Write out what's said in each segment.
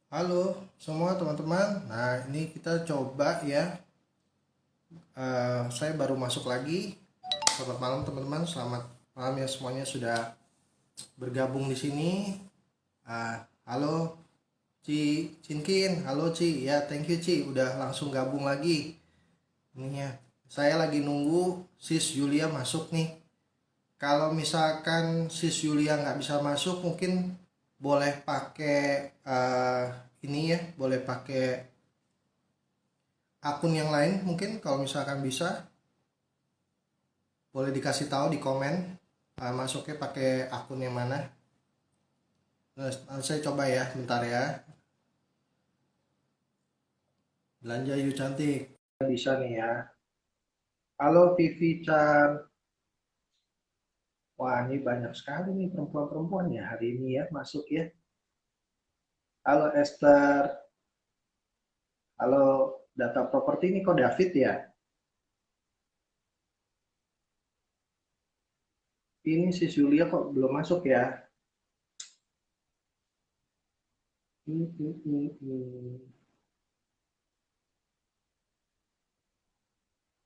Halo semua teman-teman. Nah, ini kita coba ya. Saya baru masuk lagi. Selamat malam teman-teman. Selamat malam ya semuanya sudah bergabung di sini. Halo Ci Cinkin. Halo Ci. Ya, thank you Ci. Udah langsung gabung lagi. Ini ya. Saya lagi nunggu Sis Julia masuk nih. Kalau misalkan Sis Julia nggak bisa masuk, mungkin boleh pakai ini ya, boleh pakai akun yang lain mungkin kalau misalkan bisa boleh dikasih tahu di komen masuknya pakai akun yang mana. Nah, saya coba ya bentar ya. Belanja yuk cantik bisa nih ya. Halo Vivi Chan. Wah, ini banyak sekali nih perempuan-perempuan ya hari ini ya masuk ya. Halo Esther. Halo data properti, ini kok David ya. Ini si Julia kok belum masuk ya.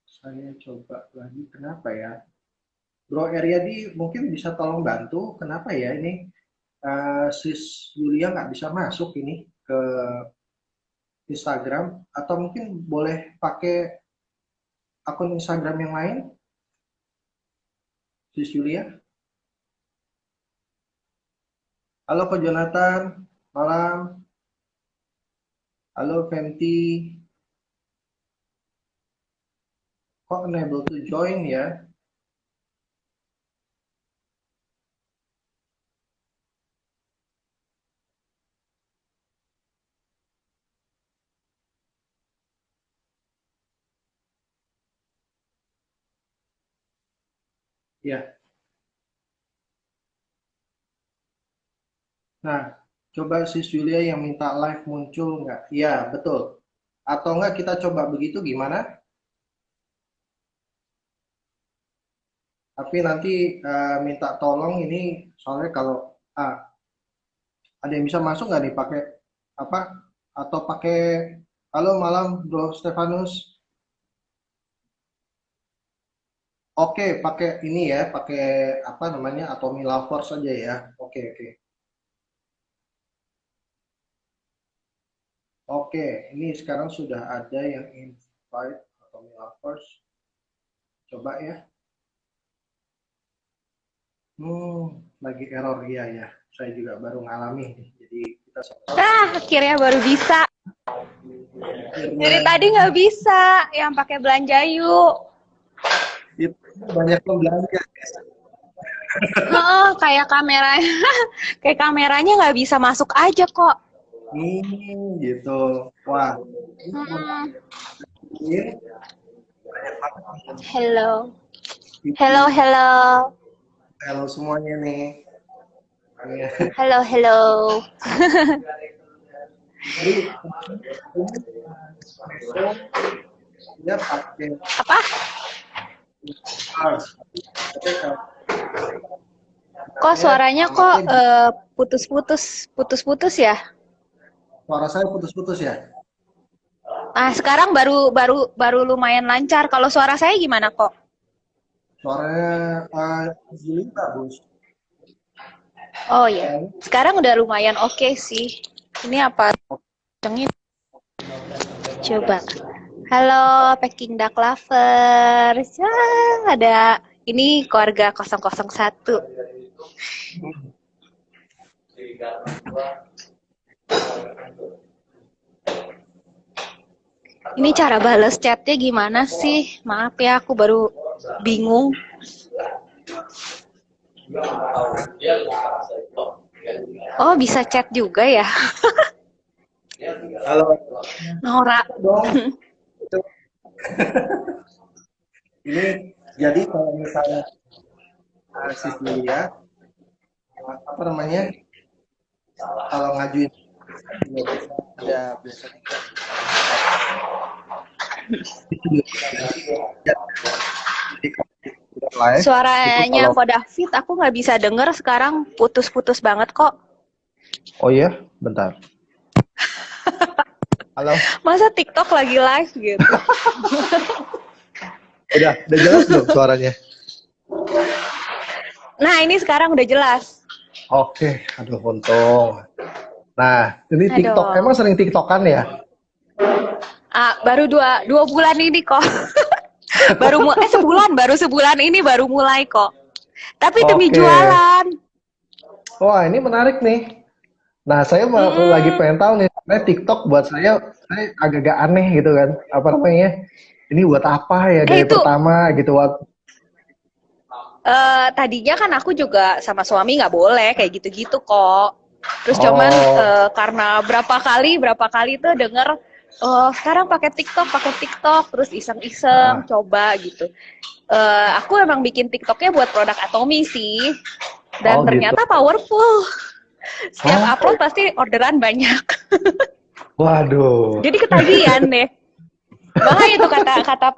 Saya coba lagi, kenapa ya? Bro Eryadi mungkin bisa tolong bantu, kenapa ya ini Sis Julia nggak bisa masuk ini ke Instagram, atau mungkin boleh pakai akun Instagram yang lain, Sis Julia. Halo Ko Jonathan, malam. Halo Fenty, kok unable to join ya? Ya, nah coba Sis Julia yang minta live muncul nggak? Iya betul. Atau nggak kita coba begitu gimana? Tapi nanti minta tolong ini, soalnya kalau ah, ada yang bisa masuk nggak nih pakai apa? Atau pakai halo malam Bro Stefanus. Oke, pakai ini ya, pakai apa namanya? Atomi Lovers saja ya. Oke, oke. Oke, ini sekarang sudah ada yang invite Atomi Lovers. Coba ya. Lagi error ya ya. Saya juga baru ngalami nih. Jadi kita sama-sama. Akhirnya baru bisa. Akhirnya Dari tadi nggak bisa yang pakai belanja yuk. itu banyak yang belanja. Heeh, kayak kameranya, kayak kameranya nggak bisa masuk aja kok. Gitu. Wah, ini Hmm, mungkin banyak banget hello, hello, nih. hello, Halo semuanya nih. hello, hello. Jadi besok dia pakai Apa? Mars. Tapi kalau Kok sebenarnya suaranya kok alamatnya putus-putus, putus-putus ya? suara saya putus-putus ya. Ah, sekarang baru baru baru lumayan lancar. Kalau suara saya gimana kok? Suaranya Zuli bagus. Oh ya, sekarang udah lumayan oke sih. Ini apa? Kencengin. Coba. Halo, Peking Duck Lovers. Ada ini keluarga 001. Ini cara bales chatnya gimana sih? Maaf ya, aku baru bingung. Oh, bisa chat juga ya? Halo Nora. dong. Ini jadi kalau misalnya si Julia apa namanya, kalau ngajuin ada biasa live itu Suaranya kalau kok David, aku nggak bisa denger sekarang putus-putus banget kok. oh ya bentar Halo. Masa TikTok lagi live gitu? Udah jelas belum suaranya? Nah, ini sekarang udah jelas. Oke, aduh untung. Nah, ini TikTok, Aduh. emang sering TikTokan ya? Baru dua bulan ini kok. baru sebulan ini baru mulai kok. Tapi demi Oke. jualan. Wah, ini menarik nih. Nah, saya lagi Mm-mm. pengen tahu nih, sebenarnya TikTok buat saya agak-agak aneh gitu kan. Apa namanya? Ini buat apa ya dari Itu pertama gitu. tadinya kan aku juga sama suami nggak boleh kayak gitu-gitu kok. Terus cuman Oh, karena berapa kali tuh denger sekarang pakai TikTok, terus iseng-iseng ah, coba gitu. Aku emang bikin TikToknya buat produk Atomi sih, dan oh gitu. ternyata powerful. Setiap Oh, upload pasti orderan banyak. waduh. Jadi ketagihan deh. Makanya itu kata kata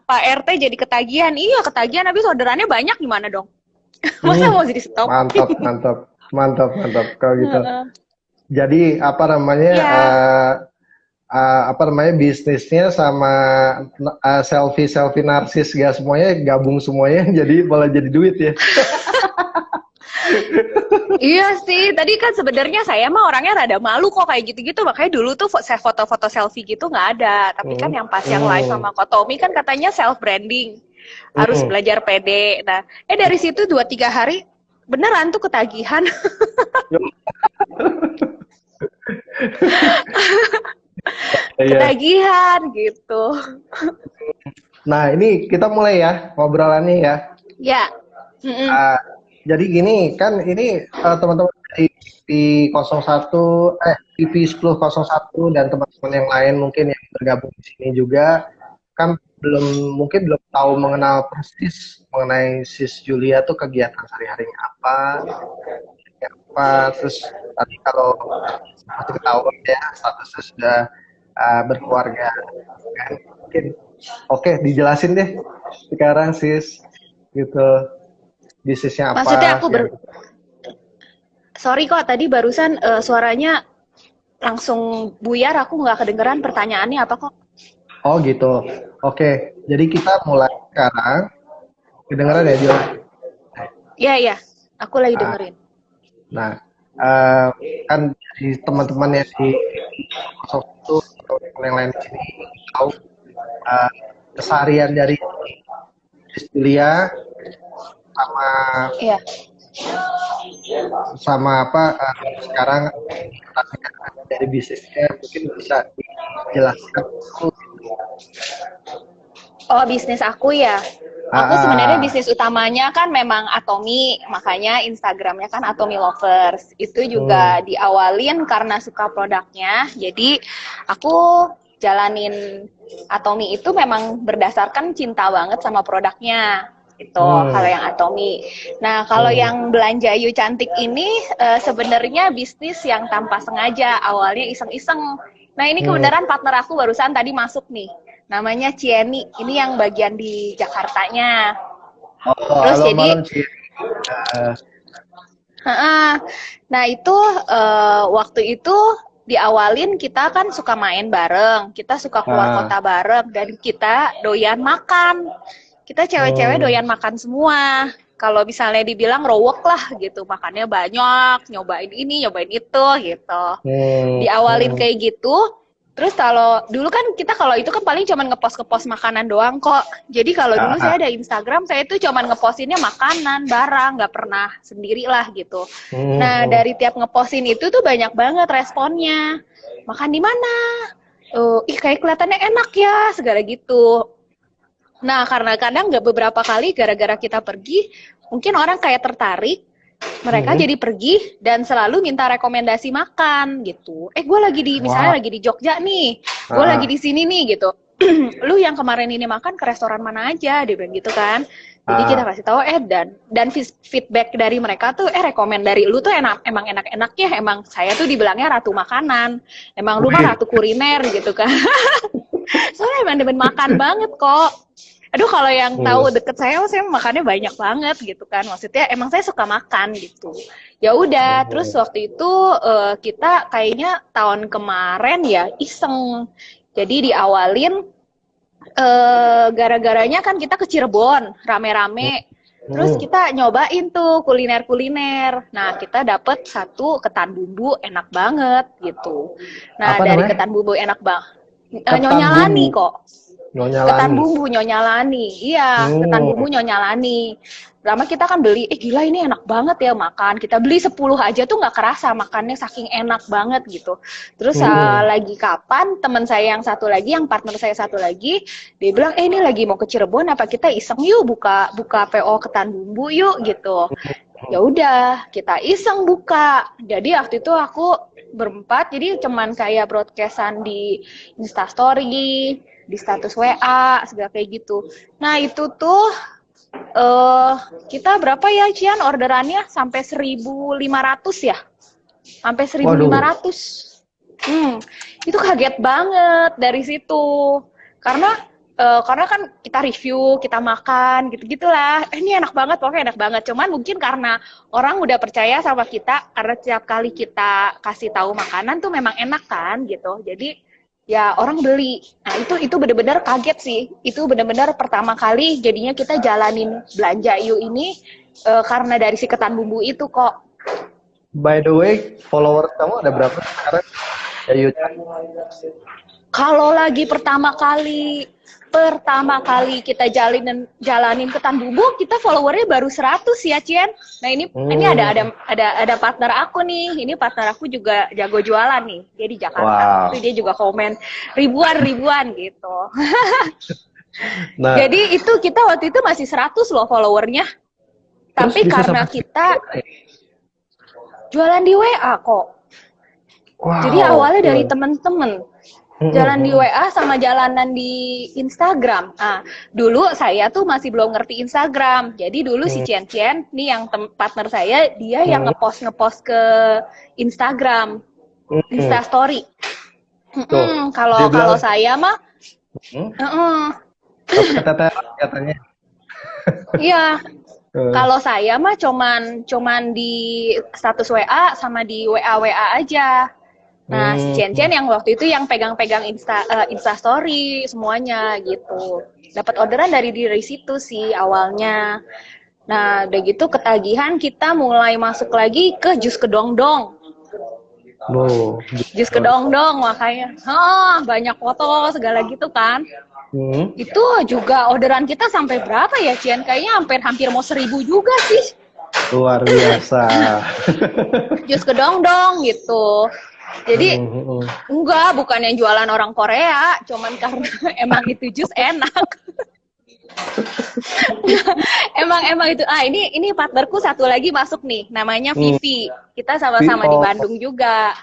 Pak RT jadi ketagihan. Iya ketagihan, habis orderannya banyak gimana dong? Masa Hmm, mau jadi stop? mantap, mantap, mantap, mantap. Kalau gitu. Heeh. Jadi apa namanya? Ya, Apa namanya bisnisnya sama selfie selfie narsis gak semuanya gabung semuanya jadi malah jadi duit ya. iya sih. Tadi kan sebenarnya saya mah orangnya rada malu kok kayak gitu-gitu. Makanya dulu tuh saya foto-foto selfie gitu nggak ada. Tapi kan Hmm, yang pas yang live hmm, sama Kotomi kan katanya self branding, harus hmm. belajar pede. Nah, dari situ 2-3 hari beneran tuh ketagihan. Iya. Ketagihan gitu. Nah ini kita mulai ya ngobrolannya ya. Ya. Mm-mm. Ah, jadi gini kan ini teman-teman dari TV 01 TV1001 dan teman-teman yang lain mungkin yang bergabung di sini juga kan mungkin belum tahu mengenal persis mengenai Sis Julia tuh kegiatan sehari-harinya apa terus tadi kalau masih ketahuan ya statusnya sudah berkeluarga kan mungkin oke dijelasin deh sekarang Sis gitu bisnisnya Maksudnya apa yang sorry kok tadi barusan suaranya langsung buyar, aku nggak kedengeran pertanyaannya apa kok. oh gitu oke jadi kita mulai sekarang kedengeran ya Jo. Iya, iya, aku lagi Nah, dengerin. nah, eh, kan dari teman-teman yang di 01 atau yang lain di sini tahu eh, keseharian dari Sis Julia sama Iya. sama apa sekarang dari bisnisnya mungkin bisa dijelaskan dulu. Oh, bisnis aku ya. Ah, Aku sebenarnya ah. bisnis utamanya kan memang Atomi, makanya Instagramnya kan Atomi Lovers. Itu Hmm, juga diawalin karena suka produknya. Jadi aku jalanin Atomi itu memang berdasarkan cinta banget sama produknya. Itu kalau hmm, yang Atomi. Nah, kalau hmm, yang belanja Yu Cantik ini sebenarnya bisnis yang tanpa sengaja. Awalnya iseng-iseng. Nah, ini hmm. kebenaran partner aku barusan tadi masuk nih. Namanya Cieni. Ini yang bagian di Jakartanya. Oh, Terus halo jadi, malam Ci. Eh, nah itu waktu itu diawalin kita kan suka main bareng, kita suka keluar kota ah, bareng, dan kita doyan makan. Kita cewek-cewek hmm, doyan makan semua. Kalau misalnya dibilang rowok lah gitu, makannya banyak, nyobain ini, nyobain itu gitu. hmm, Diawalin hmm, kayak gitu. Terus kalau dulu kan kita kalau itu kan paling cuma ngepost makanan doang kok. Jadi kalau dulu ah, saya ada Instagram, saya itu cuma ngepostinnya makanan, barang, nggak pernah sendiri lah gitu. hmm, Nah hmm, dari tiap ngepostin itu tuh banyak banget responnya. Makan di mana? Ih kayak kelihatannya enak ya, segala gitu. Nah, karena kadang nggak beberapa kali gara-gara kita pergi, mungkin orang kayak tertarik, mereka hmm. jadi pergi dan selalu minta rekomendasi makan gitu. Gue lagi di, Wah, misalnya lagi di Jogja nih, gue lagi ah, di sini nih gitu. Lu yang kemarin ini makan ke restoran mana aja, dia bilang gitu kan. Jadi kita ah, kasih tahu dan feedback dari mereka tuh rekomend dari lu tuh enak, emang enak-enak ya, emang saya tuh dibilangnya ratu makanan, emang lu mah wih, ratu kuliner gitu kan. Soalnya emang demen makan banget kok. Aduh, kalau yang tahu deket saya makannya banyak banget gitu kan. Maksudnya emang saya suka makan gitu. Ya udah, terus waktu itu kita kayaknya tahun kemarin ya iseng. Jadi diawalin gara-garanya kan kita ke Cirebon rame-rame. Terus kita nyobain tuh kuliner-kuliner. Nah, kita dapet satu ketan bumbu enak banget gitu. Nah, Apa dari namanya? ketan bumbu enak banget. Ketan Nyonya Lani bumbu. kok. Nyonya Ketan Lani. bumbu Nyonya Lani. Iya, ketan bumbu Nyonya Lani. Lama kita kan beli, gila ini enak banget ya makan. Kita beli 10 aja tuh nggak kerasa makannya saking enak banget gitu. Terus lagi kapan teman saya yang satu lagi, yang partner saya satu lagi, dia bilang, ini lagi mau ke Cirebon, apa kita iseng yuk buka PO ketan bumbu yuk gitu. Ya udah, kita iseng buka. Jadi waktu itu aku berempat, jadi cuman kayak broadcastan di Instastory, di status WA, segala kayak gitu. Nah itu tuh kita berapa ya Cian orderannya? Sampai 1.500 ya? Sampai 1.500. Itu kaget banget dari situ. Karena kan kita review, kita makan, gitu-gitulah. Ini enak banget, pokoknya enak banget. Cuman mungkin karena orang udah percaya sama kita, karena setiap kali kita kasih tahu makanan tuh memang enak kan, gitu. Jadi ya orang beli. Nah itu benar-benar kaget sih. Itu benar-benar pertama kali jadinya kita jalanin belanja yuk ini karena dari si ketan bumbu itu kok. By the way, followers kamu ada berapa sekarang? Ya, YouTube. Kalau lagi pertama kali kita jalanin ketan bumbu, kita followernya baru 100 ya, Cien. Nah, ini ada partner aku nih. Ini partner aku juga jago jualan nih. Dia di Jakarta. Wow. Tapi dia juga komen ribuan gitu. Nah, Jadi itu kita waktu itu masih 100 loh followernya. Tapi karena kita jualan di WA kok. wow. Jadi awalnya dari temen-temen. Jalan di WA sama jalanan di Instagram. Nah, dulu saya tuh masih belum ngerti Instagram. Jadi dulu si Cien-Cien, nih yang partner saya, dia yang ngepost ke Instagram, Instastory. Kalau saya mah, keteteran katanya. iya. Kalau saya mah cuman di status WA sama di WA aja. Nah, si Cien-Cien yang waktu itu yang pegang-pegang Instastory semuanya gitu. Dapat orderan dari situ sih awalnya. Nah, udah gitu ketagihan kita mulai masuk lagi ke jus kedongdong. Jus kedongdong makanya. Banyak foto segala gitu kan. Itu juga orderan kita sampai berapa ya, Cian? Kayaknya hampir mau 1.000 juga sih. Luar biasa. Jus kedongdong gitu. Jadi bukan yang jualan orang Korea, cuman karena emang itu jus enak. emang itu. Ini partnerku satu lagi masuk nih, namanya Vivi. Kita sama-sama di Bandung juga.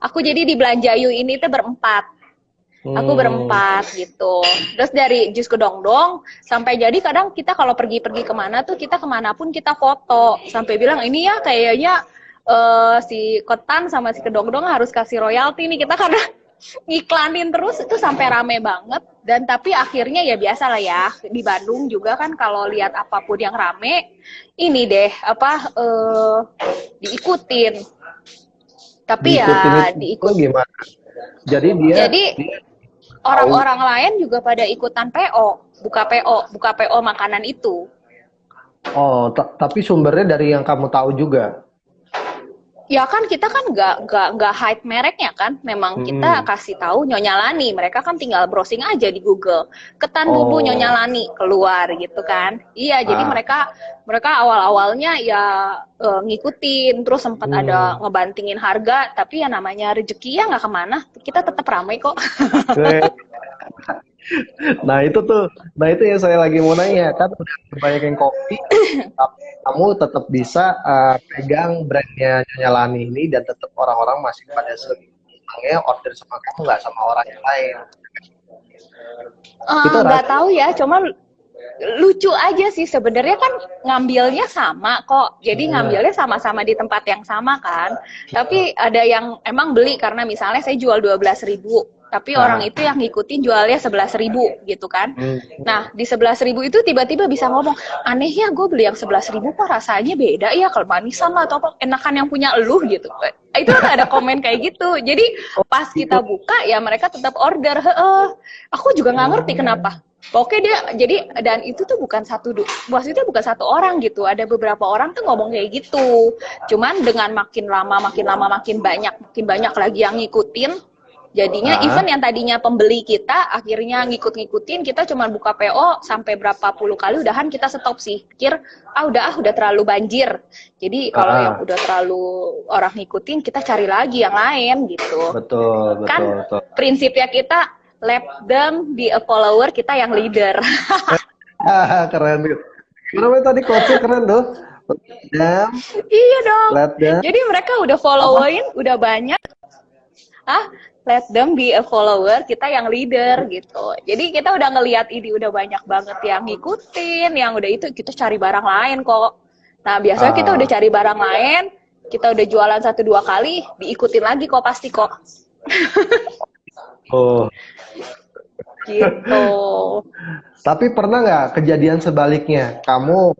Aku jadi di Belanjayu ini tuh berempat. Aku berempat gitu. Terus dari jus kedongdong sampai jadi kadang kita kalau pergi-pergi kemana tuh kita kemanapun kita foto. Sampai bilang ini ya kayaknya si ketan sama si kedongdong harus kasih royalti nih kita karena ngiklanin terus itu sampai rame banget. Dan tapi akhirnya ya biasa lah ya di Bandung juga kan kalau lihat apapun yang rame ini deh diikutin. Tapi diikut gimana? Jadi orang-orang lain juga pada ikutan PO, buka PO makanan itu. Oh, tapi sumbernya dari yang kamu tahu juga. Ya kan kita kan nggak hide mereknya kan, memang kita kasih tahu Nyonya Lani, mereka kan tinggal browsing aja di Google, ketan bumbu Nyonya Lani keluar gitu kan. Iya, jadi mereka awal-awalnya ya ngikutin, terus sempat ada ngebantingin harga, tapi ya namanya rezeki ya nggak kemana, kita tetap ramai kok. Nah itu yang saya lagi mau nanya, kan udah banyak yang kopi, kamu tetap bisa pegang brandnya Nyonya Lani ini dan tetap orang-orang masih pada senangnya order sama kamu, nggak sama orang yang lain. Nggak tahu ya, cuma lucu aja sih sebenarnya kan ngambilnya sama kok, jadi ngambilnya sama-sama di tempat yang sama kan, tapi ada yang emang beli karena misalnya saya jual 12.000 tapi orang itu yang ngikutin jualnya 11.000 gitu kan. Nah di 11.000 itu tiba-tiba bisa ngomong, aneh ya gue beli yang 11.000 kok rasanya beda ya, kalau manisan lah atau apa, enakan yang punya lu gitu. Itu ada komen kayak gitu. Jadi pas kita buka ya mereka tetap order. Aku juga nggak ngerti kenapa. Oke dia jadi, dan itu tuh bukan maksudnya bukan satu orang gitu, ada beberapa orang tuh ngomong kayak gitu. Cuman dengan makin lama makin banyak lagi yang ngikutin, jadinya event yang tadinya pembeli kita akhirnya ngikutin, kita cuma buka PO sampai berapa puluh kali udahan kita stop sih, pikir udah terlalu banjir, jadi kalau yang udah terlalu orang ngikutin kita cari lagi yang lain gitu. Betul. Prinsipnya kita let them be a follower, kita yang leader. Keren gitu. Namanya tadi coachnya keren tuh. Iya dong. Let them. Jadi mereka udah followin, udah banyak. Let them be a follower, kita yang leader gitu. Jadi kita udah ngelihat ini udah banyak banget yang ngikutin, yang udah itu kita cari barang lain kok. Nah biasanya kita udah cari barang lain, kita udah jualan 1-2 kali, diikutin lagi kok pasti kok. Oh. Gitu. Tapi pernah nggak kejadian sebaliknya? Kamu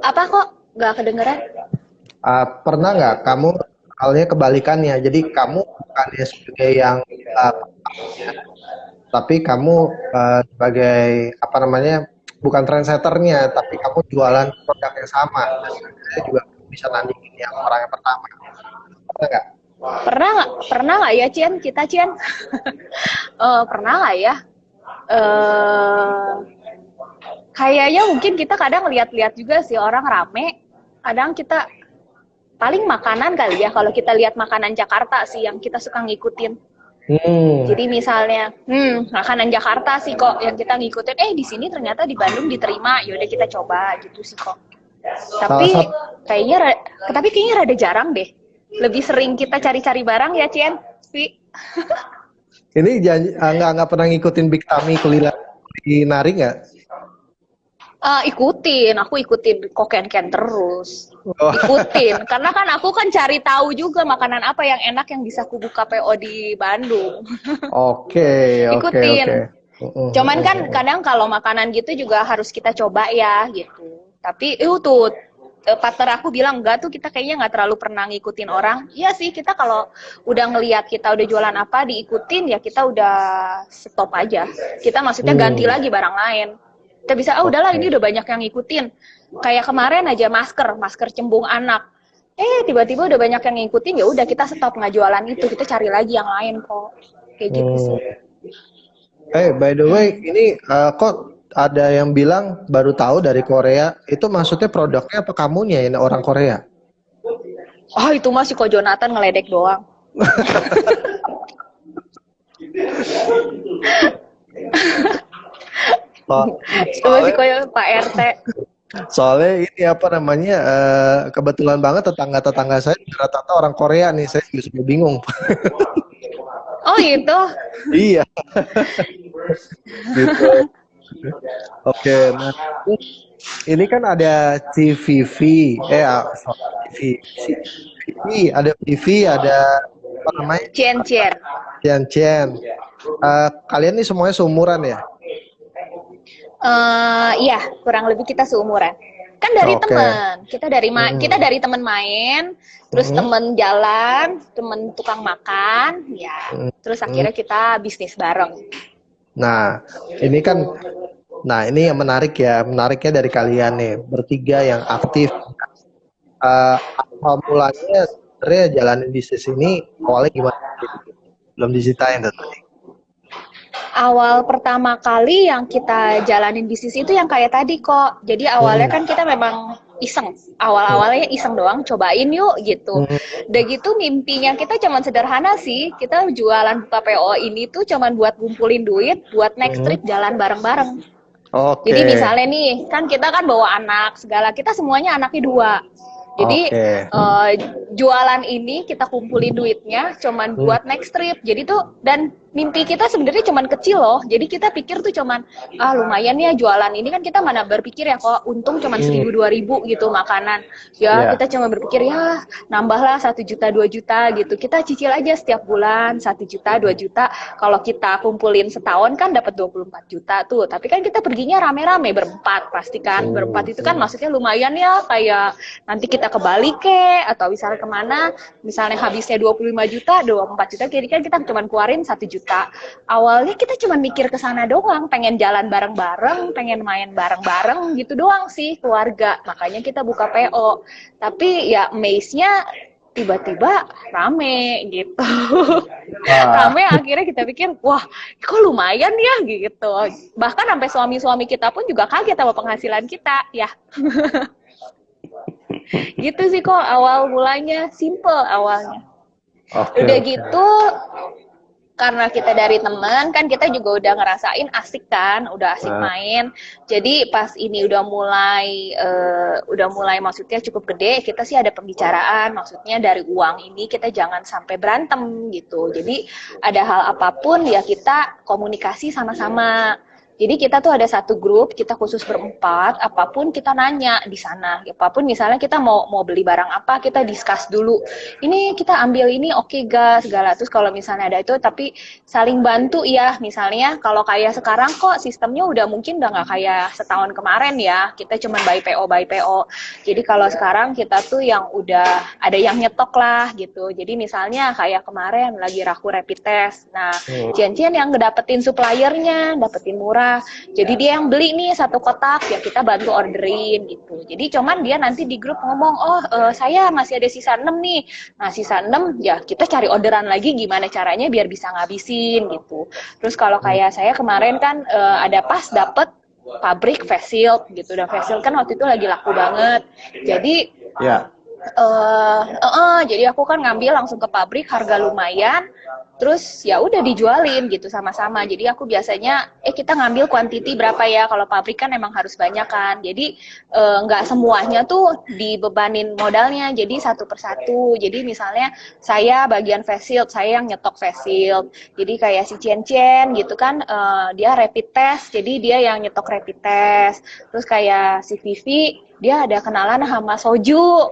Apa kok nggak kedengeran? pernah nggak kamu halnya kebalikannya? Jadi kamu bukannya sebagai yang tapi kamu sebagai bukan trendsetternya, tapi kamu jualan produk yang sama. Saya juga bisa nandingin yang orang yang pertama. Pernah nggak? Pernah nggak ya Cien? Kita Cien? Pernah nggak ya? Kayaknya mungkin kita kadang lihat-lihat juga sih orang rame. Kadang kita paling makanan kali ya. Kalau kita lihat makanan Jakarta sih yang kita suka ngikutin. Jadi misalnya, makanan Jakarta sih kok yang kita ngikutin. Di sini ternyata di Bandung diterima. Yaudah kita coba gitu sih kok. Tapi kayaknya rada jarang deh. Lebih sering kita cari-cari barang ya Cien. Ini nggak pernah ngikutin Big Tami kulinari nggak? Aku ikutin Koken terus. Ikutin, karena kan aku kan cari tahu juga makanan apa yang enak yang bisa aku buka PO di Bandung. Oke. Ikutin. Cuman kan kadang kalau makanan gitu juga harus kita coba ya gitu. Tapi tuh partner aku bilang enggak tuh, kita kayaknya nggak terlalu pernah ngikutin orang. Iya sih, kita kalau udah ngelihat kita udah jualan apa diikutin ya kita udah stop aja. Kita maksudnya ganti lagi barang lain. Kita bisa udahlah ini udah banyak yang ngikutin. Kayak kemarin aja masker cembung anak. Tiba-tiba udah banyak yang ngikutin, ya udah kita stop nggak jualan itu, kita cari lagi yang lain kok. Kayak gitu sih. By the way, ini kok ada yang bilang baru tahu dari Korea, itu maksudnya produknya apa kamunya ini orang Korea? Itu masih kok Jonathan ngeledek doang. Itu masih kok Pak RT. Soalnya ini kebetulan banget tetangga saya rata-rata orang Korea nih, saya juga bingung. Oh gitu? Iya. Gitu. Oke, nah ini kan ada CVV, ada PV, ada apa namanya? Cian. Kalian nih semuanya seumuran ya? Iya, kurang lebih kita seumuran. Kan dari teman, kita dari teman main, terus teman jalan, teman tukang makan, ya. Terus akhirnya kita bisnis bareng. Nah, ini yang menariknya dari kalian nih, bertiga yang aktif. Awal mulanya sebenarnya jalanin bisnis ini awalnya gimana? Belum diceritain tadi. Awal pertama kali yang kita jalanin bisnis itu yang kayak tadi kok. Jadi awalnya kan kita memang iseng. Awalnya iseng doang, cobain yuk gitu. Udah gitu mimpinya kita cuman sederhana sih. Kita jualan buka PO ini tuh cuman buat ngumpulin duit, buat next trip jalan bareng-bareng. Jadi misalnya nih, kan kita kan bawa anak segala, kita semuanya anaknya 2. Jadi jualan ini kita kumpulin duitnya cuman buat next trip. Jadi tuh, dan mimpi kita sebenarnya cuman kecil loh. Jadi kita pikir tuh cuman lumayan ya jualan ini, kan kita mana berpikir ya kok untung cuman 1.000 2.000 gitu makanan. Ya Iya. kita cuma berpikir ya nambahlah 1 juta 2 juta gitu. Kita cicil aja setiap bulan 1 juta 2 juta. Kalau kita kumpulin setahun kan dapat 24 juta tuh. Tapi kan kita perginya rame-rame berempat pasti kan. Berempat itu kan maksudnya lumayan ya, kayak nanti kita ke Bali atau misalnya kemana, misalnya habisnya 25 juta 24 juta, jadi kan kita cuma keluarin 1 juta. Awalnya kita cuma mikir ke sana doang, pengen jalan bareng-bareng, pengen main bareng-bareng gitu doang sih keluarga. Makanya kita buka PO. Tapi ya amaze-nya tiba-tiba rame gitu. Rame, akhirnya kita pikir, wah kok lumayan ya gitu. Bahkan sampai suami-suami kita pun juga kaget sama penghasilan kita ya. Gitu sih kok awal mulanya, simple awalnya. Udah gitu, karena kita dari teman kan kita juga udah ngerasain asik kan, udah asik main. Jadi pas ini udah mulai maksudnya cukup gede, kita sih ada pembicaraan, maksudnya dari uang ini kita jangan sampai berantem gitu. Jadi ada hal apapun ya kita komunikasi sama-sama. Jadi kita tuh ada satu grup, kita khusus berempat, apapun kita nanya di sana. Apapun misalnya kita mau beli barang apa, kita discuss dulu. Ini kita ambil ini oke gak, segala. Terus kalau misalnya ada itu, tapi saling bantu ya. Misalnya kalau kayak sekarang kok sistemnya udah mungkin udah nggak kayak setahun kemarin ya. Kita cuma by PO. Jadi kalau sekarang kita tuh yang udah ada yang nyetok lah gitu. Jadi misalnya kayak kemarin lagi raku rapid test. Nah, Cian-Cian yang ngedapetin suppliernya, dapetin murah. Jadi dia yang beli nih satu kotak, ya kita bantu orderin gitu. Jadi cuman dia nanti di grup ngomong, saya masih ada sisa 6 nih. Nah sisa 6 ya kita cari orderan lagi gimana caranya biar bisa ngabisin gitu. Terus kalau kayak saya kemarin kan ada pas dapet pabrik face shield gitu. Dan face shield kan waktu itu lagi laku banget. Jadi jadi aku kan ngambil langsung ke pabrik, harga lumayan, terus ya udah dijualin gitu sama-sama. Jadi aku biasanya kita ngambil kuantiti berapa ya, kalau pabrik kan emang harus banyak kan. Jadi nggak semuanya tuh dibebanin modalnya, jadi satu persatu. Jadi misalnya saya bagian face shield, saya yang nyetok face shield. Jadi kayak si Cien gitu kan, dia rapid test, jadi dia yang nyetok rapid test. Terus kayak si Vivi, dia ada kenalan sama Soju.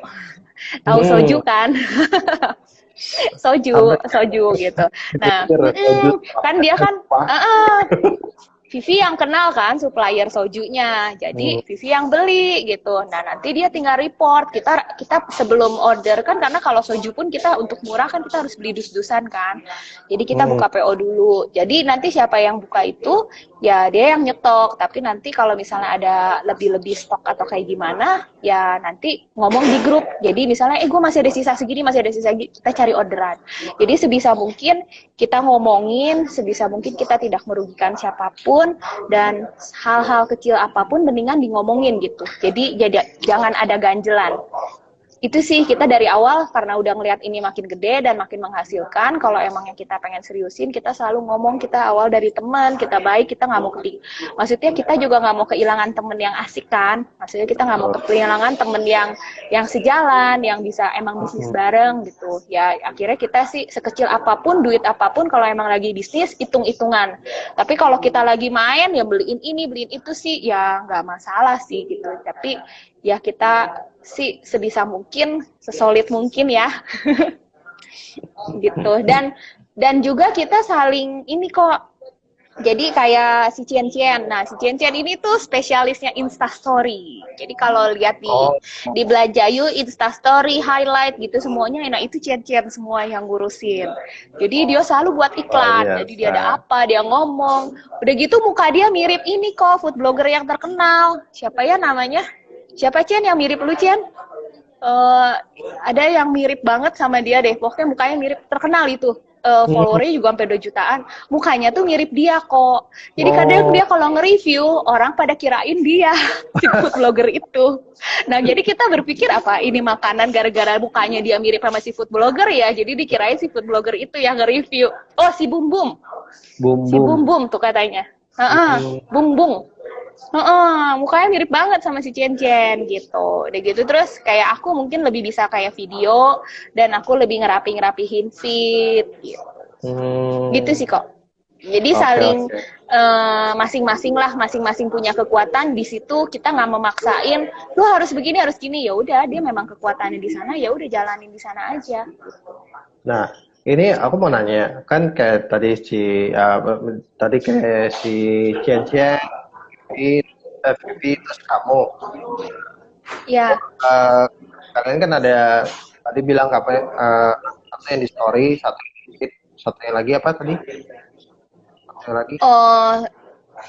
Tahu soju kan? soju gitu. Nah, kan dia kan Vivi yang kenal kan supplier sojunya, jadi Vivi yang beli gitu. Nah nanti dia tinggal report, kita sebelum order kan, karena kalau soju pun kita untuk murah kan kita harus beli dus-dusan kan. Jadi kita buka PO dulu. Jadi nanti siapa yang buka itu ya dia yang nyetok. Tapi nanti kalau misalnya ada lebih-lebih stok atau kayak gimana, ya nanti ngomong di grup. Jadi misalnya gue masih ada sisa segini, kita cari orderan. Jadi sebisa mungkin kita ngomongin, sebisa mungkin kita tidak merugikan siapapun. Dan hal-hal kecil apapun mendingan di ngomongin gitu. Jadi jangan ada ganjelan. Itu sih kita dari awal, karena udah ngelihat ini makin gede dan makin menghasilkan. Kalau emang yang kita pengen seriusin, kita selalu ngomong kita awal dari teman, kita baik, kita nggak mau maksudnya kita juga nggak mau kehilangan temen yang asik kan. Maksudnya kita nggak mau kehilangan temen yang sejalan, yang bisa emang bisnis bareng gitu. Ya akhirnya kita sih sekecil apapun, duit apapun, kalau emang lagi bisnis, hitung-hitungan. Tapi kalau kita lagi main, ya beliin ini, beliin itu sih, ya nggak masalah sih gitu. Tapi ya kita sih sebisa mungkin, sesolid mungkin ya. Gitu. Dan juga kita saling ini kok. Jadi kayak si Cien-Cien. Nah, si Cien-Cien ini tuh spesialisnya Instastory. Jadi kalau lihat di Belajayu, Instastory, highlight gitu semuanya, nah itu Cien-Cien semua yang ngurusin. Jadi dia selalu buat iklan. Jadi dia ada apa, dia ngomong. Udah gitu muka dia mirip ini kok, food blogger yang terkenal. Siapa ya namanya? Siapa Cien yang mirip lu Cien? Ada yang mirip banget sama dia deh. Pokoknya mukanya mirip, terkenal itu. Followernya juga sampai 2 jutaan. Mukanya tuh mirip dia kok. Jadi kadang dia kalau nge-review, orang pada kirain dia si food blogger itu. Nah jadi kita berpikir apa ini makanan gara-gara mukanya dia mirip sama si food blogger ya. Jadi dikirain si food blogger itu yang nge-review. Oh si Bum Bum. Si Bum Bum tuh katanya. Bum Bum. Mukanya mirip banget sama si Cien-Cien gitu. Udah gitu terus kayak aku mungkin lebih bisa kayak video, dan aku lebih ngerapihin feed gitu. Gitu sih kok. Jadi Oke, saling oke. masing-masing lah, masing-masing punya kekuatan. Di situ kita nggak memaksain, lu harus begini, harus gini. Ya udah, dia memang kekuatannya di sana, ya udah jalanin di sana aja. Nah, ini aku mau nanya, kan kayak tadi kayak si Cian Cian, Vivi, terus kamu. Ya, Eh, Kalian kan ada tadi bilang apa ya? Satu yang di story, satunya lagi apa tadi? Satunya lagi. oh,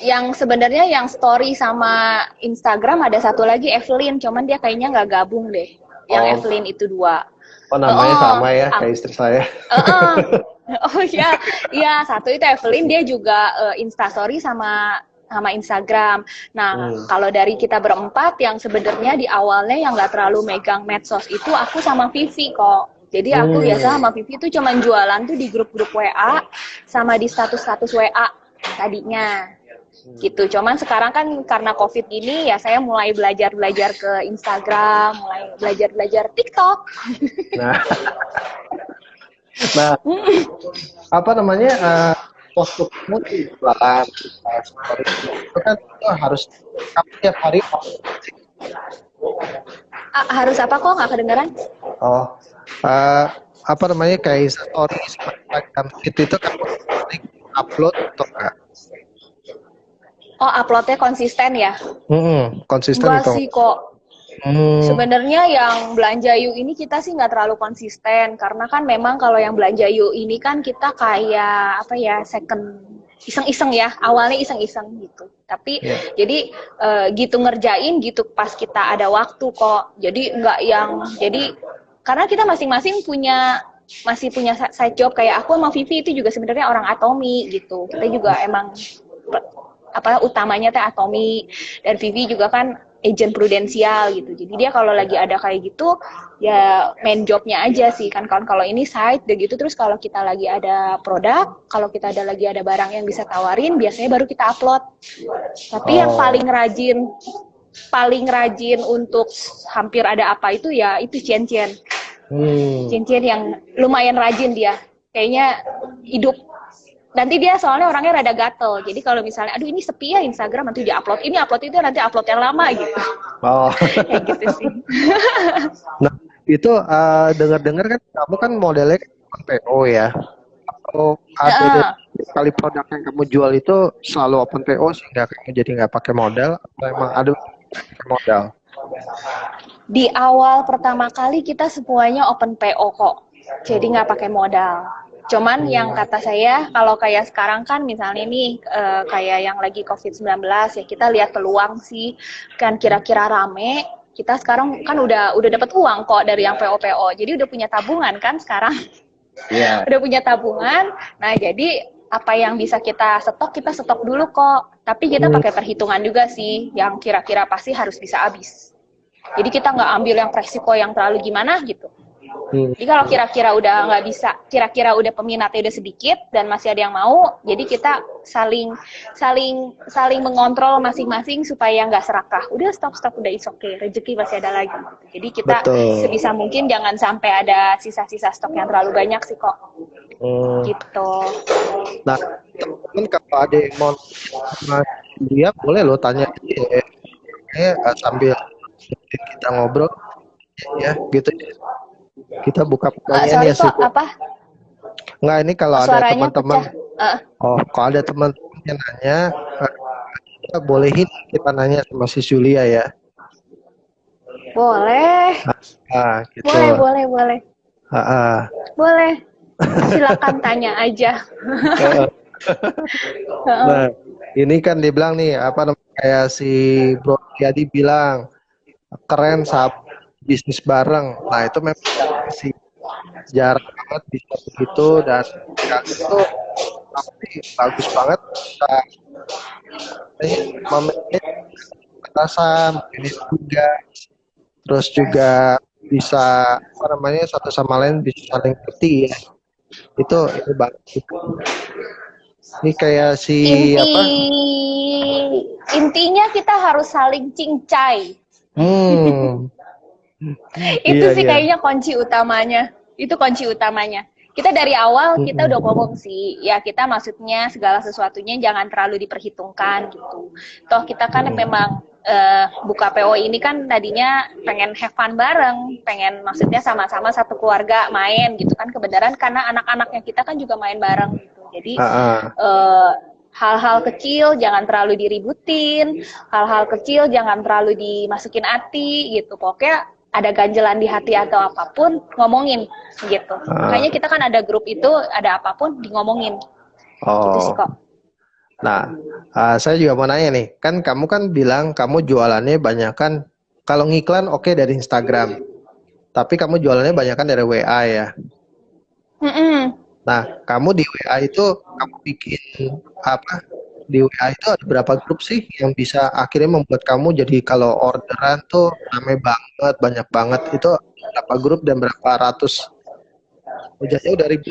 yang sebenarnya yang story sama Instagram ada satu lagi Evelyn, cuman dia kayaknya nggak gabung deh. Yang Oh, Evelyn itu dua. oh namanya Oh, sama ya kayak istri saya. oh ya, ya satu itu Evelyn dia juga Instastory sama sama Instagram. Nah, Hmm. kalau dari kita berempat yang sebenarnya di awalnya yang nggak terlalu megang medsos itu aku sama Vivi kok. Jadi aku biasa sama Vivi tuh cuman jualan tuh di grup-grup WA sama di status-status WA tadinya gitu. Cuman sekarang kan karena COVID ini ya saya mulai belajar-belajar ke Instagram, mulai belajar-belajar TikTok. Nah, nah apa namanya? Waktu kamu tuh jualan story itu kan itu harus kamu tiap hari. Harus apa kok nggak kedengeran? Oh, eh, apa namanya kayak story Instagram itu kan sering upload atau enggak? Oh, uploadnya konsisten ya? Konsisten Enggak atau sih kok. Sebenarnya yang belanja yuk ini kita sih nggak terlalu konsisten karena kan memang kalau yang belanja yuk ini kan kita kayak apa ya second iseng-iseng ya awalnya iseng-iseng gitu tapi Iya. jadi gitu ngerjain gitu pas kita ada waktu kok jadi nggak yang jadi karena kita masing-masing masih punya side job kayak aku sama Vivi itu juga sebenarnya orang Atomi gitu kita juga emang apa utamanya teh Atomi dan Vivi juga kan agent prudensial gitu. Jadi dia kalau lagi ada kayak gitu ya main jobnya aja sih kan kalau ini side deh gitu terus kalau kita lagi ada produk, kalau kita lagi ada barang yang bisa tawarin biasanya baru kita upload. Tapi yang paling rajin untuk hampir ada apa itu ya itu Cien-Cien. Cien-Cien yang lumayan rajin dia. Kayaknya hidup nanti dia soalnya orangnya rada gatel jadi kalau misalnya aduh ini sepi ya Instagram nanti dia upload ini upload itu nanti upload yang lama gitu Oh. kayak gitu sih. Nah, itu dengar-dengar kan kamu kan modelnya kan PO ya. Atau ada dari kali produk yang kamu jual itu selalu open PO sehingga kamu jadi nggak pakai modal atau emang ada pakai modal? Di awal pertama kali kita semuanya open PO kok jadi nggak pakai modal. Cuman yang kata saya kalau kayak sekarang kan misalnya nih kayak yang lagi COVID-19 ya kita lihat peluang sih kan kira-kira rame kita sekarang kan udah dapat uang kok dari yang PO-PO jadi udah punya tabungan kan sekarang. Iya. Udah punya tabungan nah jadi apa yang bisa kita stok dulu kok tapi kita pakai perhitungan juga sih yang kira-kira pasti harus bisa habis jadi kita nggak ambil yang resiko yang terlalu gimana gitu. Jadi kalau kira-kira udah nggak bisa, kira-kira udah peminatnya udah sedikit dan masih ada yang mau, jadi kita saling mengontrol masing-masing supaya nggak serakah. Udah stop udah is okay, rezeki masih ada lagi. Jadi kita sebisa mungkin jangan sampai ada sisa-sisa stok yang terlalu banyak sih kok. Gitu. Nah, teman kalau ada yang mau sama dia boleh lo tanya sambil kita ngobrol ya gitu. Kita buka pertanyaan ya sih. Apa? Enggak ini kalau ada Suaranya teman-teman. pecah. Kalau ada teman-teman yang nanya, kita bolehin kita nanya sama si Julia ya. Boleh. Gitu. Boleh. Boleh. Silakan tanya aja. Nah, ini kan dibilang nih apa namanya kayak si Bro Yadi bilang keren sahabat bisnis bareng. Nah itu memang sih jarang banget bisa begitu dan itu tapi bagus banget bisa memanage atasan ini juga terus juga bisa apa namanya satu sama lain bisa saling ngerti ya itu bagus ini kayak si intinya kita harus saling cincai. Itu Iya, sih iya. kayaknya kunci utamanya. Itu kunci utamanya. kita dari awal kita udah ngomong sih, ya kita maksudnya segala sesuatunya jangan terlalu diperhitungkan gitu. Toh kita kan memang buka PO ini kan tadinya pengen have fun bareng, pengen maksudnya sama-sama satu keluarga main gitu kan, kebenaran karena anak-anaknya kita kan juga main bareng gitu. Jadi hal-hal kecil jangan terlalu diributin, hal-hal kecil jangan terlalu dimasukin hati gitu. Pokoknya ada ganjelan di hati atau apapun, ngomongin gitu. Makanya kita kan ada grup itu, ada apapun ngomongin. Gitu sih kok. Nah, saya juga mau nanya nih, kan kamu kan bilang kamu jualannya banyak kan, kalau ngiklan oke dari Instagram, tapi kamu jualannya banyak kan dari WA ya. Nah, kamu di WA itu kamu bikin apa? Di WA itu ada berapa grup sih yang bisa akhirnya membuat kamu jadi kalau orderan tuh rame banget, banyak banget, itu berapa grup dan berapa ratus? Ujarnya udah ribu.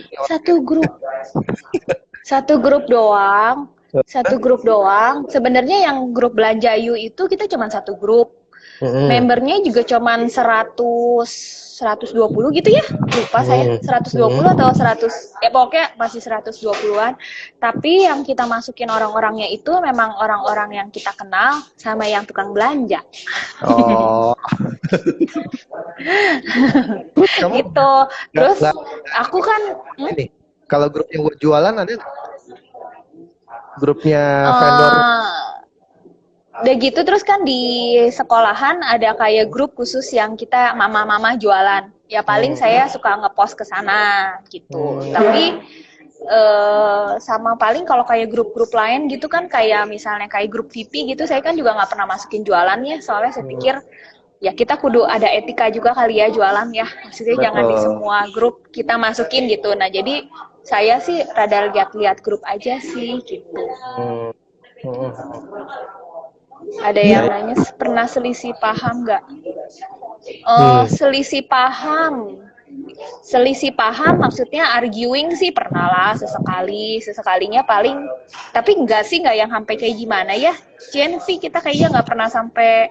Satu grup doang. Satu grup doang. Sebenarnya yang grup Belanja Yu itu kita cuma satu grup. Membernya juga cuma 120 gitu ya. Lupa saya 120 atau 100. Ya pokoknya masih 120-an. Tapi yang kita masukin orang-orangnya itu memang orang-orang yang kita kenal sama yang tukang belanja. Oh. Gitu. Terus aku kan ini kalau grup yang buat jualan ada grupnya vendor. Udah gitu terus kan di sekolahan ada kayak grup khusus yang kita mama-mama jualan. Ya paling saya suka ngepost ke sana gitu. Tapi sama paling kalau kayak grup-grup lain gitu kan kayak misalnya kayak grup VIP gitu, saya kan juga nggak pernah masukin jualannya. Soalnya saya pikir ya kita kudu ada etika juga kali ya jualan ya. Maksudnya jangan di semua grup kita masukin gitu. Nah jadi saya sih rada lihat-lihat grup aja sih gitu. Ada yang nanya pernah selisih paham nggak? Selisih paham. Selisih paham maksudnya arguing sih pernah lah sesekalinya paling, tapi enggak yang sampai kayak gimana ya. Gen V kita kayaknya nggak pernah sampai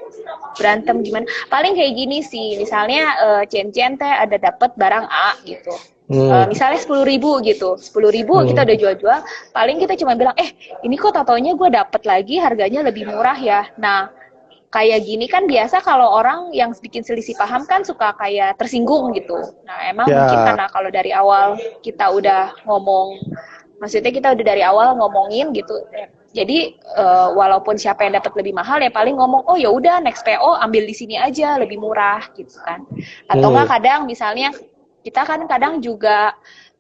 berantem gimana. Paling kayak gini sih, misalnya Jen teh ada dapat barang A gitu. Misalnya 10.000 gitu, 10.000 kita udah jual-jual, paling kita cuma bilang, ini kok tatonya gue dapet lagi harganya lebih murah ya. Nah, kayak gini kan biasa kalau orang yang bikin selisih paham kan suka kayak tersinggung gitu. Nah, emang mungkin karena kalau dari awal kita udah ngomong, maksudnya kita udah dari awal ngomongin gitu. Jadi walaupun siapa yang dapat lebih mahal ya paling ngomong, oh ya udah next PO ambil di sini aja lebih murah gitu kan. Atau enggak kadang misalnya kita kan kadang juga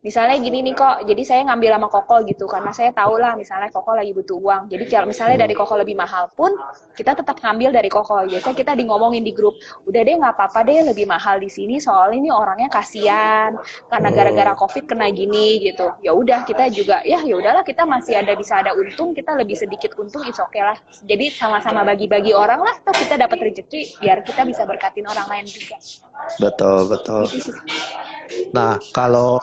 misalnya gini nih kok, jadi saya ngambil sama Koko gitu karena saya tahu lah misalnya Koko lagi butuh uang. Jadi kalau misalnya dari Koko lebih mahal pun kita tetap ngambil dari Koko. Biasanya kita ngomongin di grup, udah deh nggak apa-apa deh lebih mahal di sini soalnya ini orangnya kasihan karena gara-gara Covid kena gini gitu. Ya udah kita juga ya udahlah kita masih bisa ada untung, kita lebih sedikit untung it's okay lah. Jadi sama-sama bagi-bagi orang lah, toh kita dapat rezeki biar kita bisa berkatin orang lain juga. Betul. Nah, kalau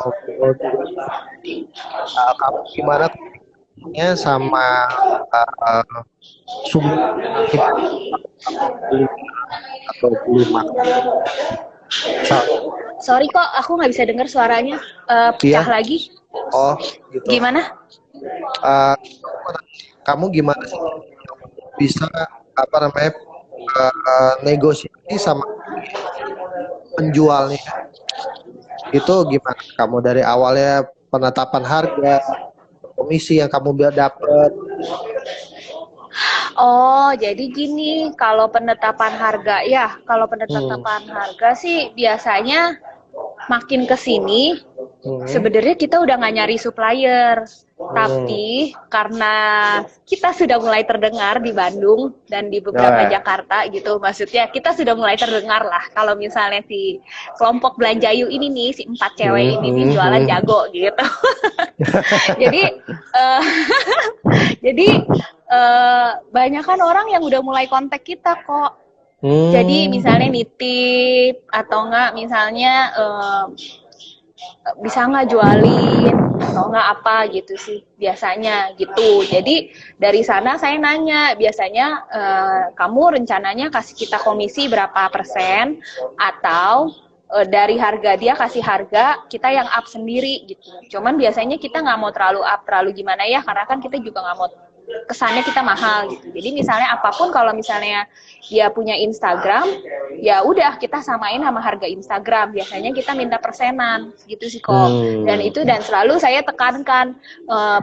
kamu gimana sama sumber atau beli makan? Sorry kok, aku nggak bisa dengar suaranya. Pecah lagi. Oh, gitu. Gimana? Kamu gimana sih bisa negosiasi sama penjualnya? Itu gimana kamu dari awalnya penetapan harga, komisi yang kamu dapat? Oh, jadi gini, kalau penetapan harga harga sih biasanya makin ke sini sebenarnya kita udah nggak nyari supplier. Tapi karena kita sudah mulai terdengar di Bandung dan di beberapa Jakarta gitu, maksudnya kita sudah mulai terdengar lah kalau misalnya si kelompok Belanja Yu ini nih, si 4 cewek ini nih jualan jago gitu. Jadi banyak kan orang yang udah mulai kontak kita kok. Jadi misalnya nitip atau enggak misalnya bisa nggak jualin atau nggak apa gitu sih biasanya gitu. Jadi dari sana saya nanya biasanya kamu rencananya kasih kita komisi berapa persen atau dari harga dia kasih harga, kita yang up sendiri gitu. Cuman biasanya kita nggak mau terlalu up, terlalu gimana ya, karena kan kita juga nggak mau kesannya kita mahal gitu. Jadi misalnya apapun kalau misalnya dia punya Instagram, ya udah kita samain sama harga Instagram. Biasanya kita minta persenan gitu sih kok. Dan itu dan selalu saya tekankan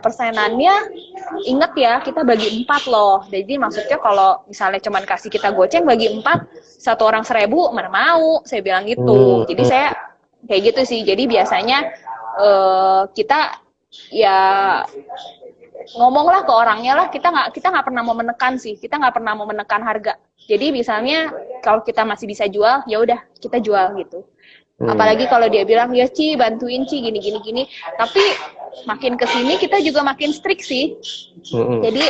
persenannya, inget ya kita bagi 4 loh. Jadi maksudnya kalau misalnya cuman kasih kita goceng bagi 4, satu orang 1.000, mana mau? Saya bilang gitu. Jadi saya kayak gitu sih. Jadi biasanya kita ya ngomonglah ke orangnya lah, kita nggak pernah mau menekan sih, kita nggak pernah mau menekan harga. Jadi misalnya kalau kita masih bisa jual, ya udah kita jual gitu. Apalagi kalau dia bilang ya Ci bantuin Ci gini gini gini, tapi makin kesini kita juga makin strict sih. Jadi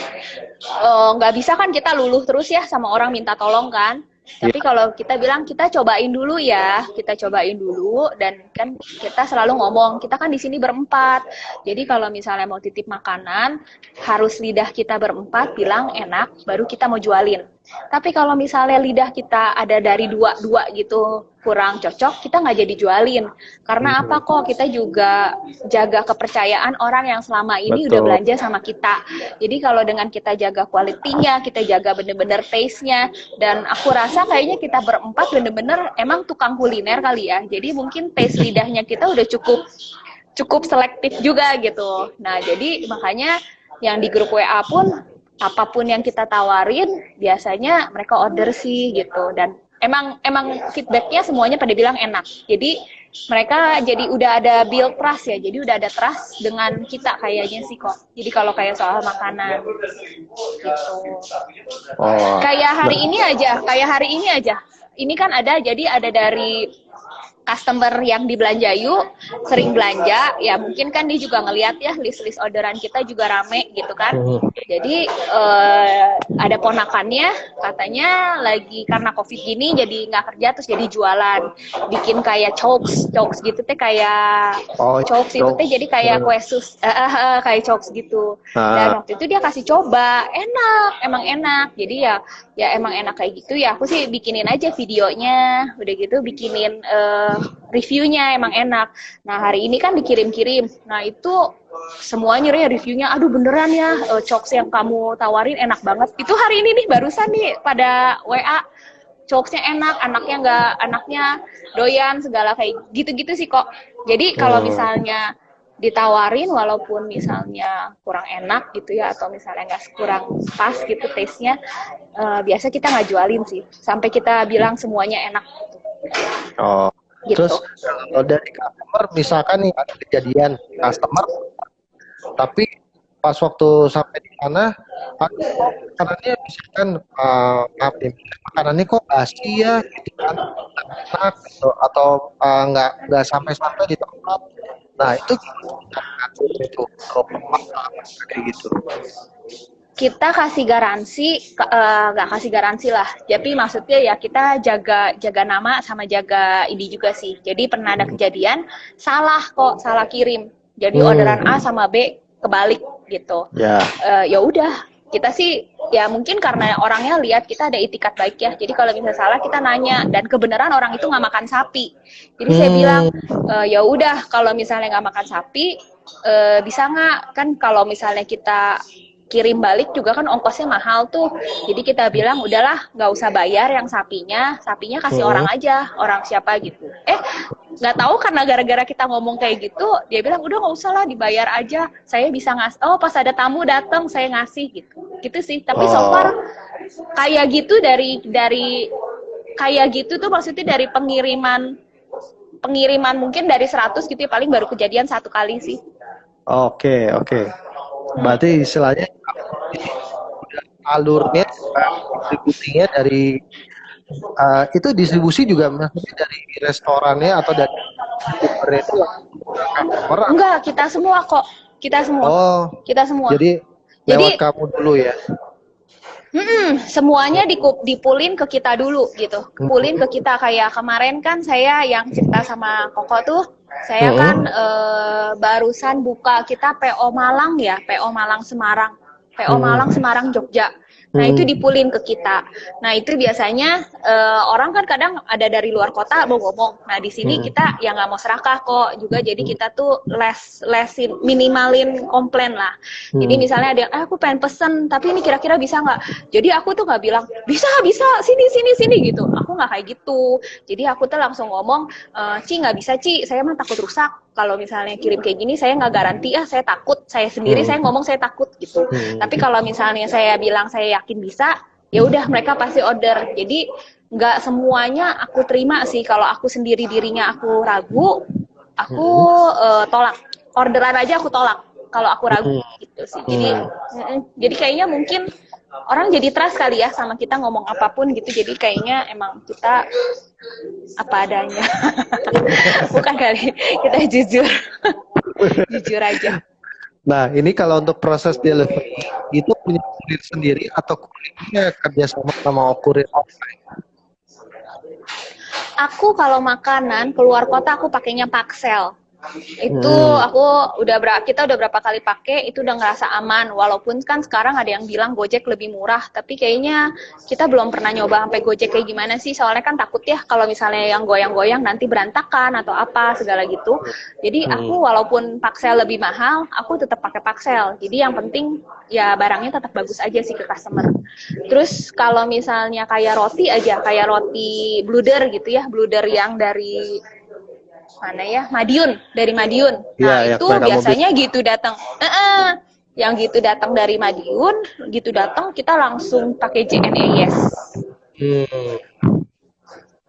nggak bisa kan kita luluh terus ya sama orang minta tolong kan. Tapi kalau kita bilang kita cobain dulu ya, kita cobain dulu, dan kan kita selalu ngomong kita kan di sini berempat. Jadi kalau misalnya mau titip makanan harus lidah kita berempat bilang enak, baru kita mau jualin. Tapi kalau misalnya lidah kita ada dari dua gitu kurang cocok, kita nggak jadi jualin. Karena apa kok kita juga jaga kepercayaan orang yang selama ini udah belanja sama kita. Jadi kalau dengan kita jaga kualitinya, kita jaga bener-bener taste-nya, dan aku rasa kayaknya kita berempat bener-bener emang tukang kuliner kali ya. Jadi mungkin taste lidahnya kita udah cukup selektif juga gitu. Nah jadi makanya yang di grup WA pun apapun yang kita tawarin biasanya mereka order sih gitu. Dan emang feedbacknya semuanya pada bilang enak. Jadi mereka jadi udah ada build trust ya. Jadi udah ada trust dengan kita kayaknya sih kok. Jadi kalau kayak soal makanan gitu. Kayak hari ini aja. Ini kan ada, jadi ada dari customer yang di Belanjayu sering belanja, ya mungkin kan dia juga ngelihat ya list orderan kita juga rame gitu kan. Jadi ada ponakannya katanya lagi karena covid gini jadi nggak kerja terus jadi jualan, bikin kayak chokes gitu teh, kayak chokes itu teh jadi kayak kue sus kayak chokes gitu. Dan waktu itu dia kasih coba, emang enak. Jadi ya emang enak kayak gitu ya. Aku sih bikinin aja videonya, udah gitu bikinin reviewnya, emang enak. Nah hari ini kan dikirim-kirim, nah itu semuanya reviewnya, aduh beneran ya chokes yang kamu tawarin enak banget. Itu hari ini nih barusan nih pada WA, chokesnya enak, anaknya doyan segala kayak gitu-gitu sih kok. Jadi kalau misalnya ditawarin walaupun misalnya kurang enak gitu ya, atau misalnya nggak kurang pas gitu taste-nya, biasa kita nggak jualin sih sampai kita bilang semuanya enak gitu. Gitu. Terus kalau dari customer misalkan nih ada kejadian customer tapi pas waktu sampai di sana makanannya misalkan makanannya kok basi ya gitu kan, enak gitu, atau nggak sampai di tempat. Nah itu itu kayak gitu. Kita kasih garansi, nggak kasih garansi lah. Jadi maksudnya ya kita jaga nama sama jaga ini juga sih. Jadi pernah ada kejadian salah kirim. Jadi orderan A sama B kebalik gitu. Ya udah, kita sih ya mungkin karena orangnya lihat kita ada itikat baik ya. Jadi kalau misalnya salah kita nanya, dan kebenaran orang itu nggak makan sapi. Jadi saya bilang ya udah kalau misalnya nggak makan sapi bisa nggak, kan kalau misalnya kita kirim balik juga kan ongkosnya mahal tuh. Jadi kita bilang udahlah nggak usah bayar yang sapinya kasih orang aja, orang siapa gitu. Nggak tahu karena gara-gara kita ngomong kayak gitu, dia bilang udah nggak usah lah, dibayar aja, saya bisa ngasih. Oh pas ada tamu datang saya ngasih gitu sih. Tapi so far kayak gitu dari kayak gitu tuh maksudnya dari pengiriman mungkin dari 100 gitu ya, paling baru kejadian 1 kali sih. Oke. Berarti istilahnya alurnya distribusinya dari itu distribusi juga maksudnya dari restorannya atau dari itu orang? Enggak, kita semua kok. Kita semua. Jadi lewat kamu dulu ya. Semuanya dipulin ke kita dulu gitu. Pulin ke kita, kayak kemarin kan saya yang cerita sama Koko tuh, saya kan barusan buka kita PO Malang ya, PO Malang Semarang, PO Malang Semarang Jogja. Nah, itu dipulin ke kita. Nah, itu biasanya orang kan kadang ada dari luar kota mau ngomong. Nah, di sini kita ya nggak mau serakah kok juga. Jadi kita tuh lesin, minimalin komplain lah. Jadi misalnya ada yang, aku pengen pesen, tapi ini kira-kira bisa nggak? Jadi aku tuh nggak bilang, bisa, sini gitu. Aku nggak kayak gitu. Jadi aku tuh langsung ngomong, Ci nggak bisa Ci, saya mah takut rusak. Kalau misalnya kirim kayak gini, saya nggak garansi saya takut. Saya sendiri saya ngomong saya takut gitu. Tapi kalau misalnya saya bilang saya yakin bisa, ya udah mereka pasti order. Jadi nggak semuanya aku terima sih. Kalau aku sendiri dirinya aku ragu, aku tolak. Orderan aja aku tolak. Kalau aku ragu gitu sih. Jadi kayaknya mungkin orang jadi trust kali ya sama kita ngomong apapun gitu. Jadi kayaknya emang kita apa adanya. Bukan kali, kita jujur. Jujur aja. Nah, ini kalau untuk proses delivery itu punya kurir sendiri atau kurirnya kerjasama sama kurir offline? Aku kalau makanan keluar kota aku pakainya Paxel. Itu kita udah berapa kali pakai, itu udah ngerasa aman. Walaupun kan sekarang ada yang bilang Gojek lebih murah, tapi kayaknya kita belum pernah nyoba sampai Gojek kayak gimana sih. Soalnya kan takut ya kalau misalnya yang goyang-goyang nanti berantakan atau apa segala gitu. Jadi aku walaupun Paxel lebih mahal, aku tetap pakai Paxel. Jadi yang penting ya barangnya tetap bagus aja sih ke customer. Terus kalau misalnya kayak roti aja, kayak roti bluder gitu ya, bluder yang dari mana ya, Madiun, dari Madiun. Nah Ya, itu biasanya gitu datang, yang gitu datang dari Madiun, gitu datang kita langsung pakai JNE Yes.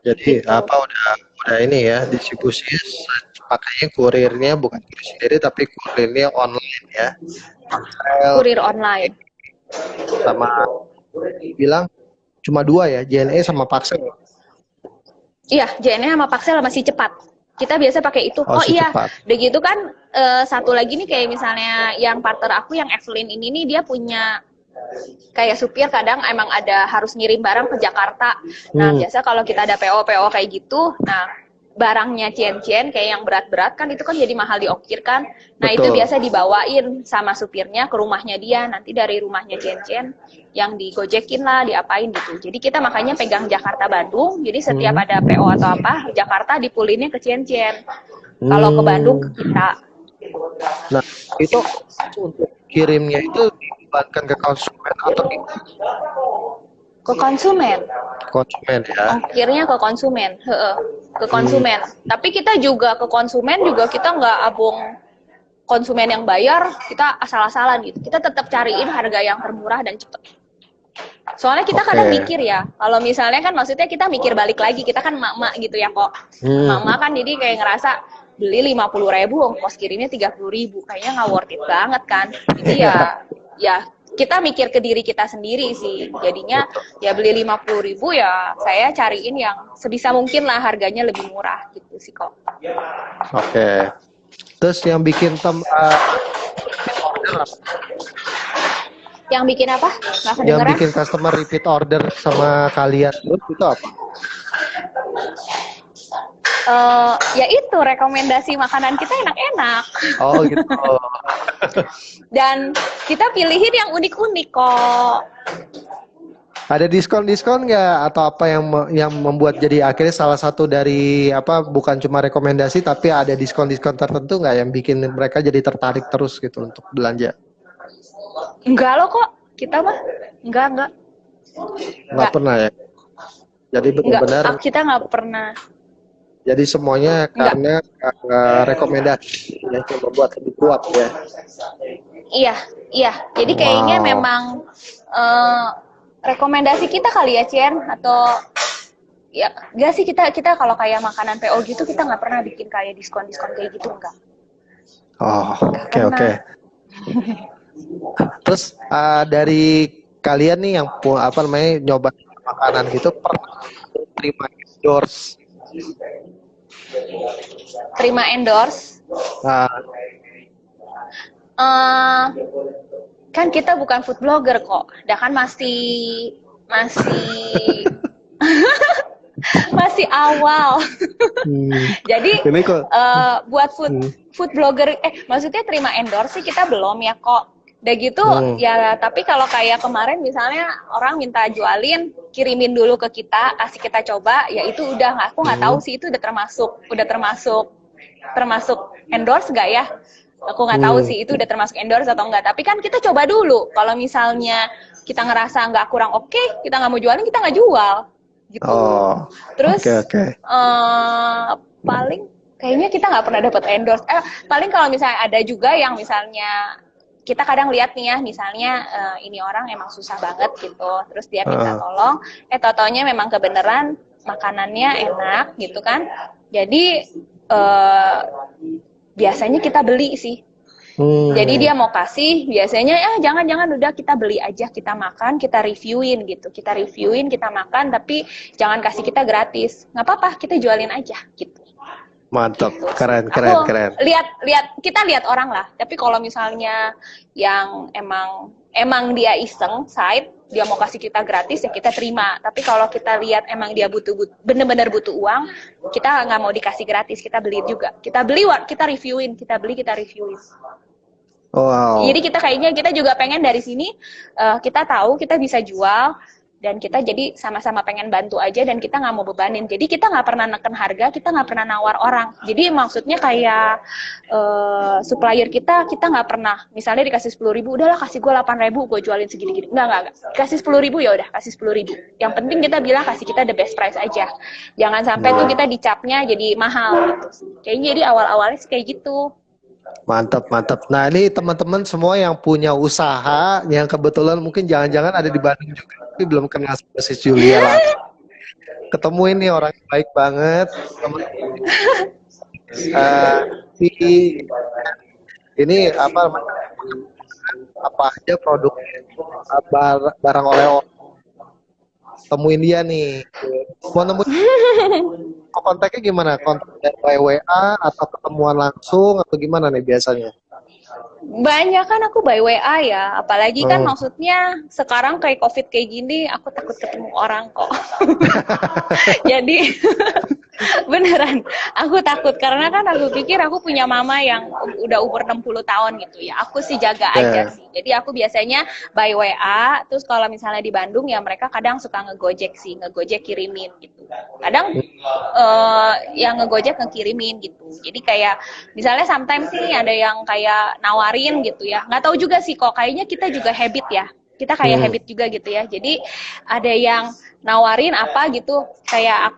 Jadi udah ini ya distribusi pakainya kurirnya bukan kurir sendiri tapi kurirnya online ya. Kurir online. Sama bilang cuma 2 ya, JNE sama Paxel. Iya, JNE sama Paxel masih cepat. Kita biasa pakai itu. Oh iya, cepat. Udah gitu kan satu lagi nih kayak misalnya yang partner aku yang Evelyn ini nih dia punya kayak supir kadang emang ada harus ngirim barang ke Jakarta. Nah, biasa kalau kita ada PO kayak gitu, nah barangnya cien-cien kayak yang berat-berat kan itu kan jadi mahal diokir kan. Nah, Betul. itu biasa dibawain sama supirnya ke rumahnya dia. Nanti dari rumahnya cien-cien yang digojekin lah, diapain gitu. Jadi kita makanya pegang Jakarta Bandung. Jadi setiap ada PO atau apa, Jakarta dipulinnya ke cien-cien. Kalau ke Bandung ke kita. Nah, itu untuk kirimnya itu dibebankan ke konsumen atau Ke konsumen. konsumen ya? Ongkirnya ke konsumen, ke konsumen. Tapi kita juga ke konsumen juga kita nggak abung konsumen yang bayar, kita asal-asalan gitu. Kita tetap cariin harga yang termurah dan cepet. Soalnya kita kadang mikir ya, kalau misalnya kan maksudnya kita mikir balik lagi, kita kan mak-mak gitu ya kok. Mak-mak kan jadi kayak ngerasa beli 50.000, ongkos kirimnya 30.000, kayaknya nggak worth it banget kan. Jadi ya kita mikir ke diri kita sendiri sih. Jadinya ya beli 50.000 ya saya cariin yang sebisa mungkin lah harganya lebih murah gitu sih kok. Oke. Terus yang bikin Yang bikin apa? Nggak yang kedengeran? bikin customer repeat order sama kalian itu apa? Ya itu rekomendasi makanan kita enak-enak. Oh gitu. Dan kita pilihin yang unik-unik kok. Ada diskon-diskon nggak atau apa yang membuat jadi akhirnya salah satu dari apa bukan cuma rekomendasi tapi ada diskon-diskon tertentu nggak yang bikin mereka jadi tertarik terus gitu untuk belanja? Enggak loh kok, kita mah enggak. Nggak pernah ya. Jadi benar-benar kita nggak pernah. jadi semuanya karena rekomendasi yang membuat lebih kuat ya. Iya. Jadi kayaknya memang rekomendasi kita kali ya, Cien, atau ya enggak sih kita kalau kayak makanan PO gitu kita nggak pernah bikin kayak diskon-diskon kayak gitu enggak. Oh, oke. Terus dari kalian nih yang nyoba makanan gitu pernah terima endorse? Terima endorse? Kan kita bukan food blogger kok. Dah kan masih masih awal. Jadi buat food blogger maksudnya terima endorse sih kita belum ya kok. Udah gitu ya, tapi kalau kayak kemarin misalnya orang minta jualin, kirimin dulu ke kita, kasih kita coba, ya itu udah aku nggak tahu sih itu udah termasuk endorse nggak ya? Aku nggak tahu sih itu udah termasuk endorse atau enggak. Tapi kan kita coba dulu. Kalau misalnya kita ngerasa nggak kurang oke, kita nggak mau jualin, kita nggak jual gitu. Terus paling kayaknya kita nggak pernah dapat endorse. Paling kalau misalnya ada juga yang misalnya kita kadang lihat nih ya, misalnya ini orang emang susah banget gitu, terus dia minta tolong, totonya memang kebenaran makanannya enak gitu kan, jadi biasanya kita beli sih. Jadi dia mau kasih, biasanya jangan udah kita beli aja, kita makan, kita reviewin gitu, kita makan, tapi jangan kasih kita gratis, nggak apa-apa, kita jualin aja gitu. Mantap, Gitu. keren. Kita lihat orang lah. Tapi kalau misalnya yang emang dia iseng, side, dia mau kasih kita gratis ya kita terima. Tapi kalau kita lihat emang dia bener-bener butuh uang, kita nggak mau dikasih gratis, kita beli juga. Kita reviewin. Wow. Jadi kita juga pengen dari sini kita tahu kita bisa jual. Dan kita jadi sama-sama pengen bantu aja dan kita nggak mau bebanin. Jadi kita nggak pernah neken harga, kita nggak pernah nawar orang. Jadi maksudnya kayak supplier kita nggak pernah. Misalnya dikasih 10.000, udahlah kasih gue 8.000, gue jualin segini-gini. Enggak. Kasih 10.000 ya udah, kasih 10.000. Yang penting kita bilang kasih kita the best price aja. Jangan sampai tuh kita dicapnya jadi mahal gitu. Kayaknya jadi awal-awalnya sih kayak gitu. Mantap. Nah, ini teman-teman semua yang punya usaha, yang kebetulan mungkin jangan-jangan ada di Bandung juga, tapi belum kenal sama si Julia lah. Ketemu ini orang yang baik banget. Ini apa aja produknya, barang oleh-oleh. Temuin dia nih. Mau nemuin kontaknya gimana? Kontak by WA atau ketemuan langsung atau gimana nih biasanya? Banyak kan aku by WA ya, apalagi kan maksudnya sekarang kayak COVID kayak gini, aku takut ketemu orang kok. Jadi beneran, aku takut karena kan aku pikir aku punya mama yang udah umur 60 tahun gitu ya. Aku sih jaga aja sih. Jadi aku biasanya by WA, terus kalau misalnya di Bandung ya mereka kadang suka ngegojek kirimin gitu. Kadang yang ngegojek ngekirimin gitu. Jadi kayak misalnya sometimes sih ada yang kayak nawarin gitu ya. Nggak tahu juga sih kok, kayaknya kita juga habit ya. Kita kayak habit juga gitu ya. Jadi ada yang nawarin apa gitu, kayak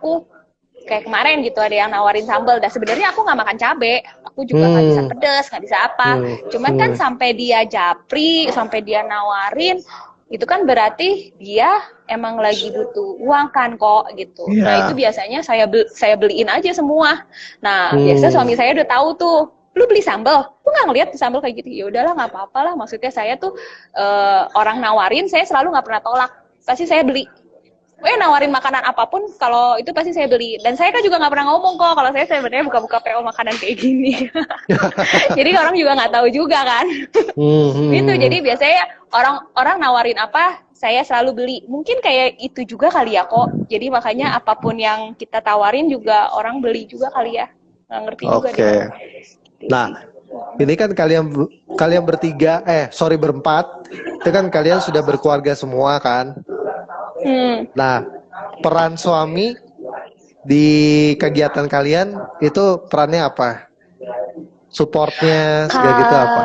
kemarin gitu ada yang nawarin sambal. Dan sebenarnya aku nggak makan cabe, aku juga nggak bisa pedes, nggak bisa apa. Cuman kan sampai dia japri, sampai dia nawarin, itu kan berarti dia emang lagi butuh uang kan kok gitu. Nah itu biasanya saya beliin aja semua. Nah biasa suami saya udah tahu tuh, lu beli sambal, lu nggak ngeliat sambal kayak gitu. Ya udahlah nggak apa-apa lah. Maksudnya saya tuh orang nawarin, saya selalu nggak pernah tolak, pasti saya beli. Nawarin makanan apapun, kalau itu pasti saya beli. Dan saya kan juga nggak pernah ngomong kok kalau saya sebenarnya buka-buka PO makanan kayak gini. Jadi orang juga nggak tahu juga kan. Gitu. Jadi biasanya orang nawarin apa, saya selalu beli. Mungkin kayak itu juga kali ya kok. Jadi makanya apapun yang kita tawarin juga orang beli juga kali ya. Nggak ngerti juga deh. Nah, ini kan kalian bertiga, berempat. Itu kan kalian sudah berkeluarga semua kan? Nah, peran suami di kegiatan kalian itu perannya apa? Supportnya segala gitu apa?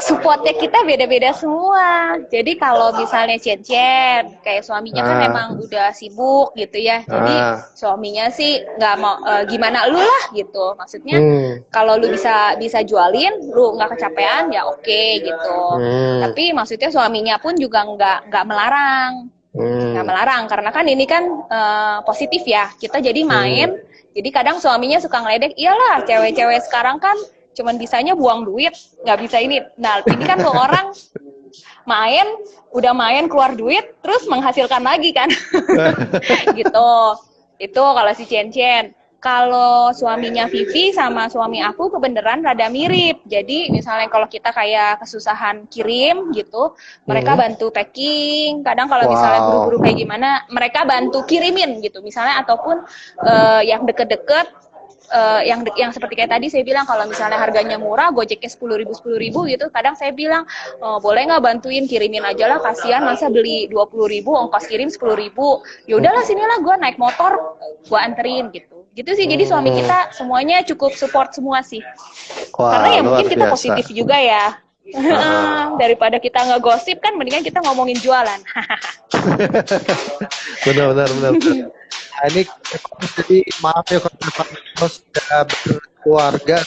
Supportnya kita beda-beda semua. Jadi kalau misalnya Cien, kayak suaminya kan emang udah sibuk gitu ya. Jadi suaminya sih nggak mau gimana lu lah gitu. Maksudnya kalau lu bisa jualin, lu nggak kecapean ya oke gitu. Tapi maksudnya suaminya pun juga nggak melarang. Nggak melarang karena kan ini kan positif ya. Kita jadi main. Jadi kadang suaminya suka ngeledek, iyalah cewek-cewek sekarang kan cuman bisanya buang duit, nggak bisa ini. Nah, ini kan lo orang udah main keluar duit, terus menghasilkan lagi kan. Gitu. Itu kalau si Cien. Kalau suaminya Vivi sama suami aku kebenaran rada mirip. Jadi misalnya kalau kita kayak kesusahan kirim gitu, mereka bantu packing. Kadang kalau misalnya buru-buru kayak gimana, mereka bantu kirimin gitu. Misalnya ataupun yang deket-deket, yang seperti kayak tadi saya bilang, kalau misalnya harganya murah, Gojeknya 10.000 gitu, kadang saya bilang, boleh nggak bantuin kirimin aja lah, kasihan masa beli 20.000 ongkos kirim 10.000. Ya udahlah, sinilah gue naik motor, gue anterin gitu. Gitu sih. Jadi suami kita semuanya cukup support semua sih. Wah, Karena ya luar mungkin kita biasa. positif juga ya. Daripada kita ngegosip kan, mendingan kita ngomongin jualan. Benar. Nah, ini jadi maaf ya kalau Mas sudah berkeluarga.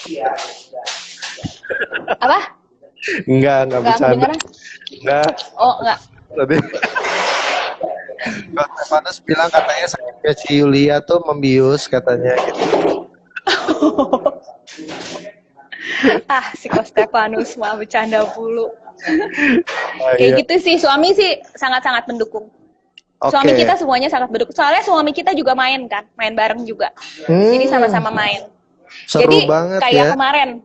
Apa? Enggak Nggak bercanda. kedengeran? Enggak. Oh, enggak. Tadi Kak Stefanus bilang katanya sakitnya si Yulia tuh membius katanya gitu. Si Ko Stefanus mah bercanda mulu. Oh, Kayak iya. gitu sih, suami sih sangat-sangat mendukung. Oke. Suami kita semuanya sangat mendukung. Soalnya suami kita juga main kan, main bareng juga. Jadi sama-sama main. Seru Jadi banget kayak ya. kemarin,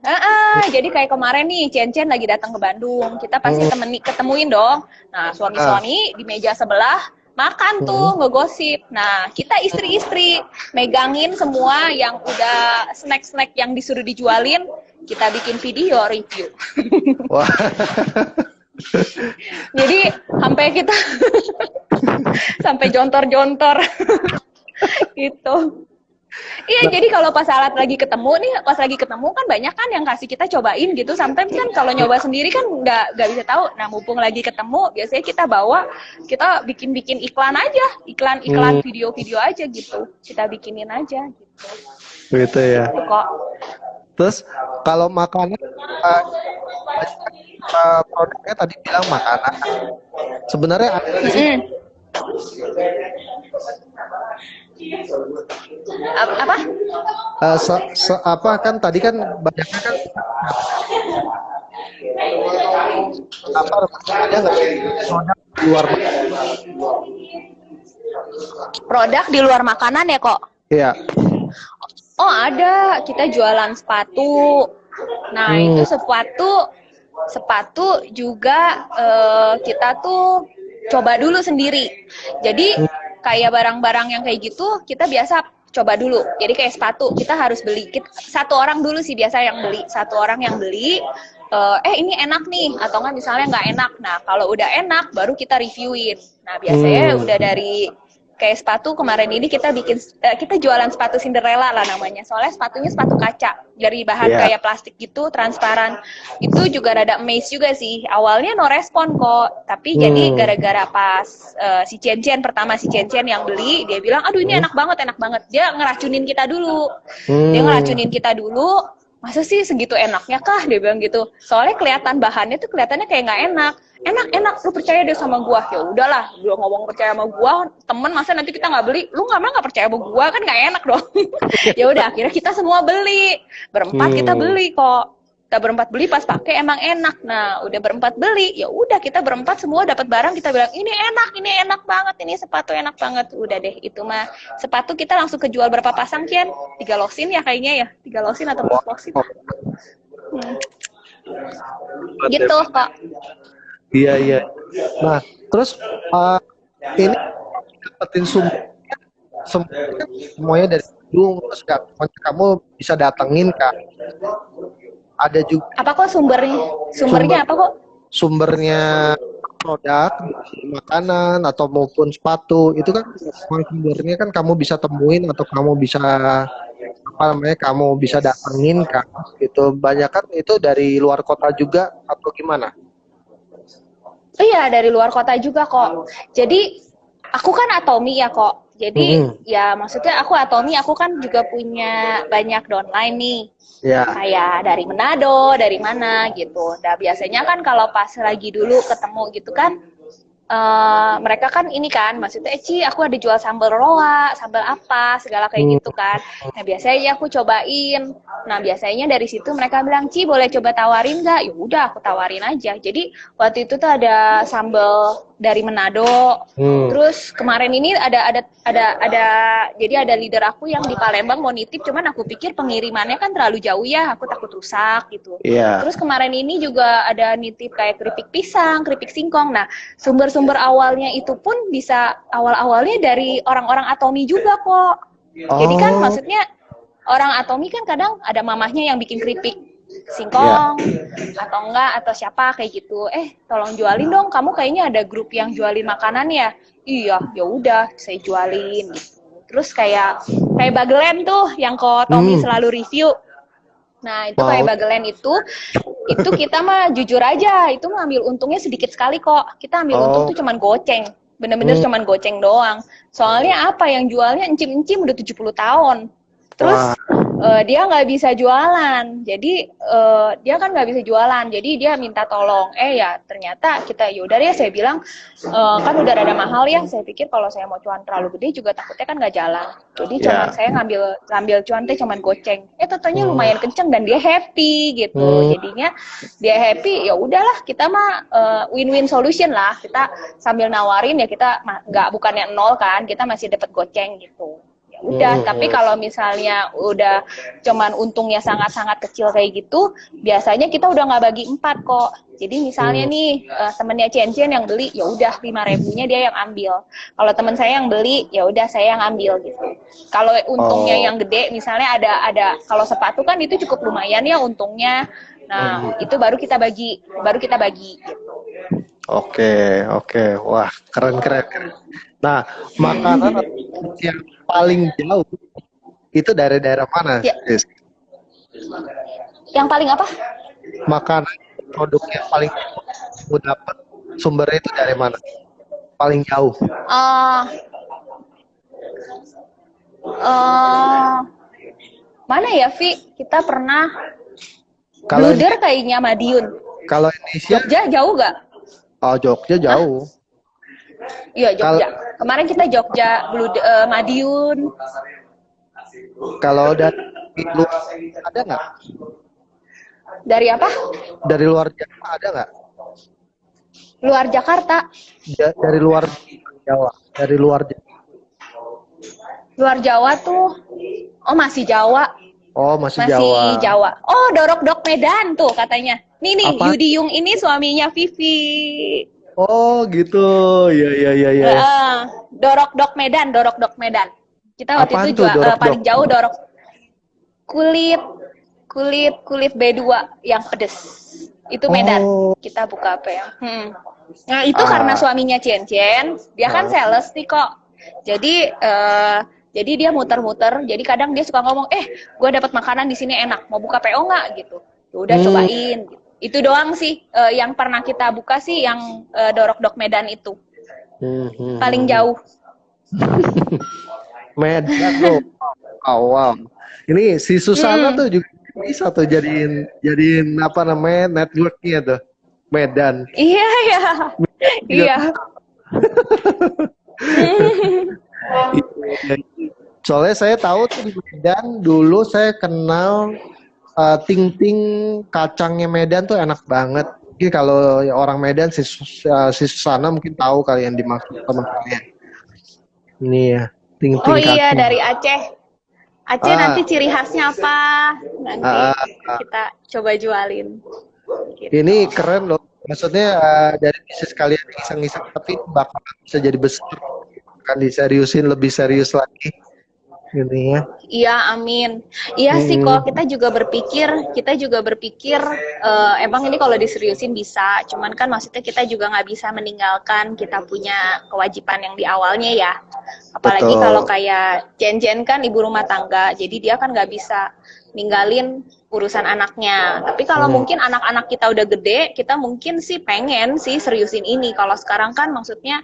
jadi kayak kemarin nih, Cen lagi datang ke Bandung, kita pasti ketemuin dong. Nah, suami-suami di meja sebelah makan tuh, ngegosip. Nah, kita istri-istri megangin semua yang udah snack-snack yang disuruh dijualin, kita bikin video review. Wah. Jadi sampai kita sampai jontor-jontor gitu. Iya, jadi kalau pas lagi ketemu kan banyak kan yang kasih kita cobain gitu. Sometimes kan kalau nyoba sendiri kan nggak bisa tahu. Nah, mumpung lagi ketemu, biasanya kita bikin iklan aja, iklan video-video aja gitu. Kita bikinin aja gitu. Gitu ya. Gitu kok. Terus kalau makanan produknya tadi bilang makanan. Sebenarnya ada nggak sih? Apa? Apa kan tadi kan banyaknya kan apa ada nggak sih produk di luar Produk di luar makanan ya kok? Iya. Oh, ada. Kita jualan sepatu. Nah, itu sepatu juga kita tuh coba dulu sendiri. Jadi kayak barang-barang yang kayak gitu kita biasa coba dulu. Jadi kayak sepatu kita harus beli. Satu orang dulu sih biasa yang beli. Satu orang yang beli. Ini enak nih, atau nggak misalnya nggak enak. Nah, kalau udah enak baru kita reviewin. Nah, biasanya udah dari kayak sepatu kemarin ini kita jualan sepatu Cinderella lah namanya. Soalnya sepatunya sepatu kaca dari bahan kayak plastik gitu, transparan. Itu juga rada amazed juga sih. Awalnya no respon kok, tapi jadi gara-gara pas si Cen yang beli, dia bilang, aduh ini enak banget. Dia ngeracunin kita dulu. Masa sih segitu enaknya kah? Dia bilang gitu. Soalnya bahannya tuh kelihatannya kayak nggak enak. Enak, lu percaya deh sama gua. Ya udahlah, gua ngomong percaya sama gua, temen masa nanti kita nggak beli, lu nggak percaya sama gua, kan nggak enak dong. Ya udah, akhirnya kita semua beli, berempat kita beli kok. Kita berempat beli, pas pakai emang enak. Nah, udah berempat beli, ya udah kita berempat semua dapat barang, kita bilang ini enak banget, ini sepatu enak banget. Udah deh, itu mah sepatu kita langsung kejual berapa pasang, Kian? 3 losin ya kayaknya ya, 3 losin atau 4 losin. Gitu kok. Iya. Nah, terus ini dapetin semuanya dari Bandung, terus kamu bisa datengin kan? Ada juga. Apa kok sumbernya apa kok? Sumbernya produk, makanan atau maupun sepatu itu kan sumbernya kan kamu bisa temuin atau kamu bisa kamu bisa datengin kan? Gitu. Banyak kan itu dari luar kota juga atau gimana? Iya, dari luar kota juga kok. Jadi aku kan Atomi ya kok. Jadi ya maksudnya aku kan juga punya banyak downline nih. Ya. Kayak dari Manado, dari mana gitu. Nah, biasanya kan kalau pas lagi dulu ketemu gitu kan, mereka kan ini kan, maksudnya Ci aku ada jual sambal roa, sambal apa, segala kayak gitu kan. Nah, biasanya aku cobain. Nah, biasanya dari situ mereka bilang, Ci boleh coba tawarin nggak? Ya udah, aku tawarin aja. Jadi waktu itu tuh ada sambal dari Manado. Terus kemarin ini jadi ada leader aku yang di Palembang mau nitip, cuman aku pikir pengirimannya kan terlalu jauh ya, aku takut rusak gitu. Yeah. Terus kemarin ini juga ada nitip kayak keripik pisang, keripik singkong. Nah, sumber awalnya itu pun bisa awalnya dari orang-orang Atomi juga kok. Jadi kan maksudnya orang Atomi kan kadang ada mamahnya yang bikin keripik singkong atau enggak atau siapa kayak gitu. Tolong jualin dong, kamu kayaknya ada grup yang jualin makanan ya. Iya, ya udah saya jualin gitu. Terus kayak Bagelen tuh yang kok Tommy selalu review. Nah, itu kayak Bagelen itu kita mah jujur aja, itu mah ambil untungnya sedikit sekali kok. Kita ambil untung tuh cuman goceng. Bener-bener cuman goceng doang. Soalnya apa, yang jualnya encim-encim udah 70 tahun. Terus dia nggak bisa jualan, jadi dia kan nggak bisa jualan, jadi dia minta tolong. Ya ternyata kita yaudah ya, saya bilang kan udah rada mahal ya. Saya pikir kalau saya mau cuan terlalu gede juga takutnya kan nggak jalan. Jadi cuman saya ngambil cuan teh cuman goceng. Tentunya lumayan kenceng dan dia happy gitu. Jadinya dia happy, ya udahlah kita mah win-win solution lah. Kita sambil nawarin ya, kita bukannya nol kan, kita masih dapat goceng gitu. Udah, tapi kalau misalnya udah cuman untungnya sangat-sangat kecil kayak gitu, biasanya kita udah nggak bagi 4 kok. Jadi misalnya nih temennya Cien yang beli, ya udah 5.000-nya dia yang ambil. Kalau teman saya yang beli, ya udah saya yang ambil gitu. Kalau untungnya yang gede, misalnya ada kalau sepatu kan itu cukup lumayan ya untungnya. Nah, itu baru kita bagi gitu. Oke. Wah, keren. Nah, makanan yang paling jauh itu dari daerah mana? Ya. Yang paling apa? Makanan produk yang paling jauh dapat sumbernya itu dari mana? Paling jauh. Mana ya, Vi? Kita pernah Kalau Bluder kayaknya Madiun. Kalau Indonesia? Jogja jauh gak? Oh, Jogja jauh. Iya, Jogja. Kemarin kita Jogja, Madiun. Kalau dari luar ada nggak? Dari apa? Dari luar Jawa ada nggak? Luar Jakarta. Dari luar Jawa. Dari luar Jawa. Luar Jawa tuh. Oh, masih Jawa. Oh, masih Jawa. Jawa. Oh, Dorok-dok Medan tuh katanya. Nih, Apa? Yudi Yung ini suaminya Vivi. Oh, gitu. Iya. Dorok-dok Medan. Kita waktu Apaan itu tuh, dorok-dok? paling jauh dorok kulit B2 yang pedes. Itu Medan. Kita buka apa ya? Nah, itu karena suaminya Cien, dia kan sales nih kok. Jadi dia muter-muter. Jadi kadang dia suka ngomong, gue dapat makanan di sini enak. Mau buka PO nggak gitu? Udah cobain. Gitu. Itu doang sih yang pernah kita buka sih, yang Dorok-dok Medan itu. Paling jauh. Medan tuh. Oh, wow. Ini si Susana tuh juga bisa tuh jadiin apa namanya networknya tuh. Medan. Iya. Soalnya saya tahu tuh di Medan dulu saya kenal ting-ting kacangnya Medan tuh enak banget. Mungkin kalau orang Medan si Susana mungkin tahu kali yang dimaksud teman kalian. Ini ya, ting-ting Oh iya, kacang. dari Aceh. Nanti ciri khasnya apa? Nanti kita coba jualin. Gitu. Ini keren loh. Maksudnya dari bisnis kalian iseng-iseng tapi bakal bisa jadi besar. Kan diseriusin, lebih serius lagi. Ini ya. Iya, amin. Iya sih kok, kita juga berpikir emang ini kalau diseriusin bisa, cuman kan maksudnya kita juga nggak bisa meninggalkan kita punya kewajiban yang di awalnya ya. Apalagi Betul. kalau kayak Jen kan ibu rumah tangga, jadi dia kan nggak bisa ninggalin urusan anaknya. Tapi kalau mungkin anak-anak kita udah gede, kita mungkin sih pengen sih seriusin ini. Kalau sekarang kan maksudnya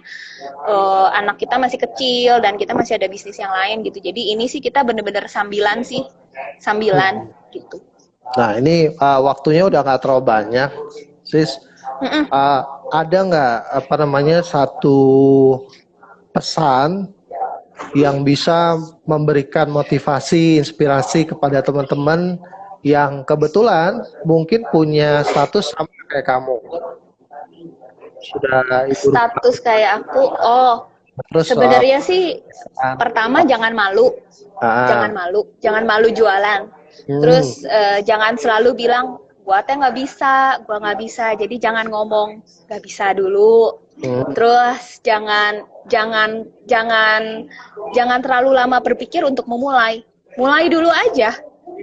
anak kita masih kecil dan kita masih ada bisnis yang lain gitu. Jadi ini sih kita bener-bener sambilan gitu. Nah ini waktunya udah nggak terlalu banyak, sis. Ada nggak apa namanya satu pesan yang bisa memberikan motivasi, inspirasi kepada teman-teman yang kebetulan mungkin punya status sama kayak kamu, sudah ibu rumah. Status kayak aku, Terus sebenarnya sih pertama jangan malu, jangan malu jualan. Terus jangan selalu bilang gua teh nggak bisa, jadi jangan ngomong nggak bisa dulu. Terus jangan terlalu lama berpikir untuk memulai. mulai dulu aja.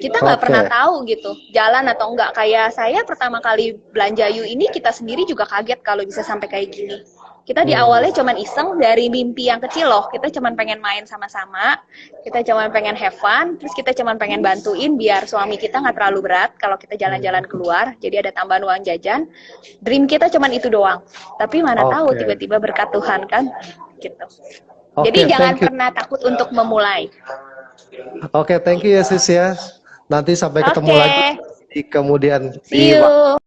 Kita nggak Oke. pernah tahu gitu jalan atau enggak. Kayak saya pertama kali belanja Yu ini, kita sendiri juga kaget kalau bisa sampai kayak gini. Kita di awalnya cuman iseng dari mimpi yang kecil loh. Kita cuman pengen main sama-sama, kita cuman pengen have fun, terus kita cuman pengen bantuin biar suami kita nggak terlalu berat kalau kita jalan-jalan keluar. Jadi ada tambahan uang jajan. Dream kita cuman itu doang. Tapi mana tahu Oke. tiba-tiba berkat Tuhan kan, gitu. Oke, Jadi jangan thank you. pernah takut untuk memulai. Oke, thank you ya sis ya. Nanti sampai ketemu Oke. lagi di kemudian See you.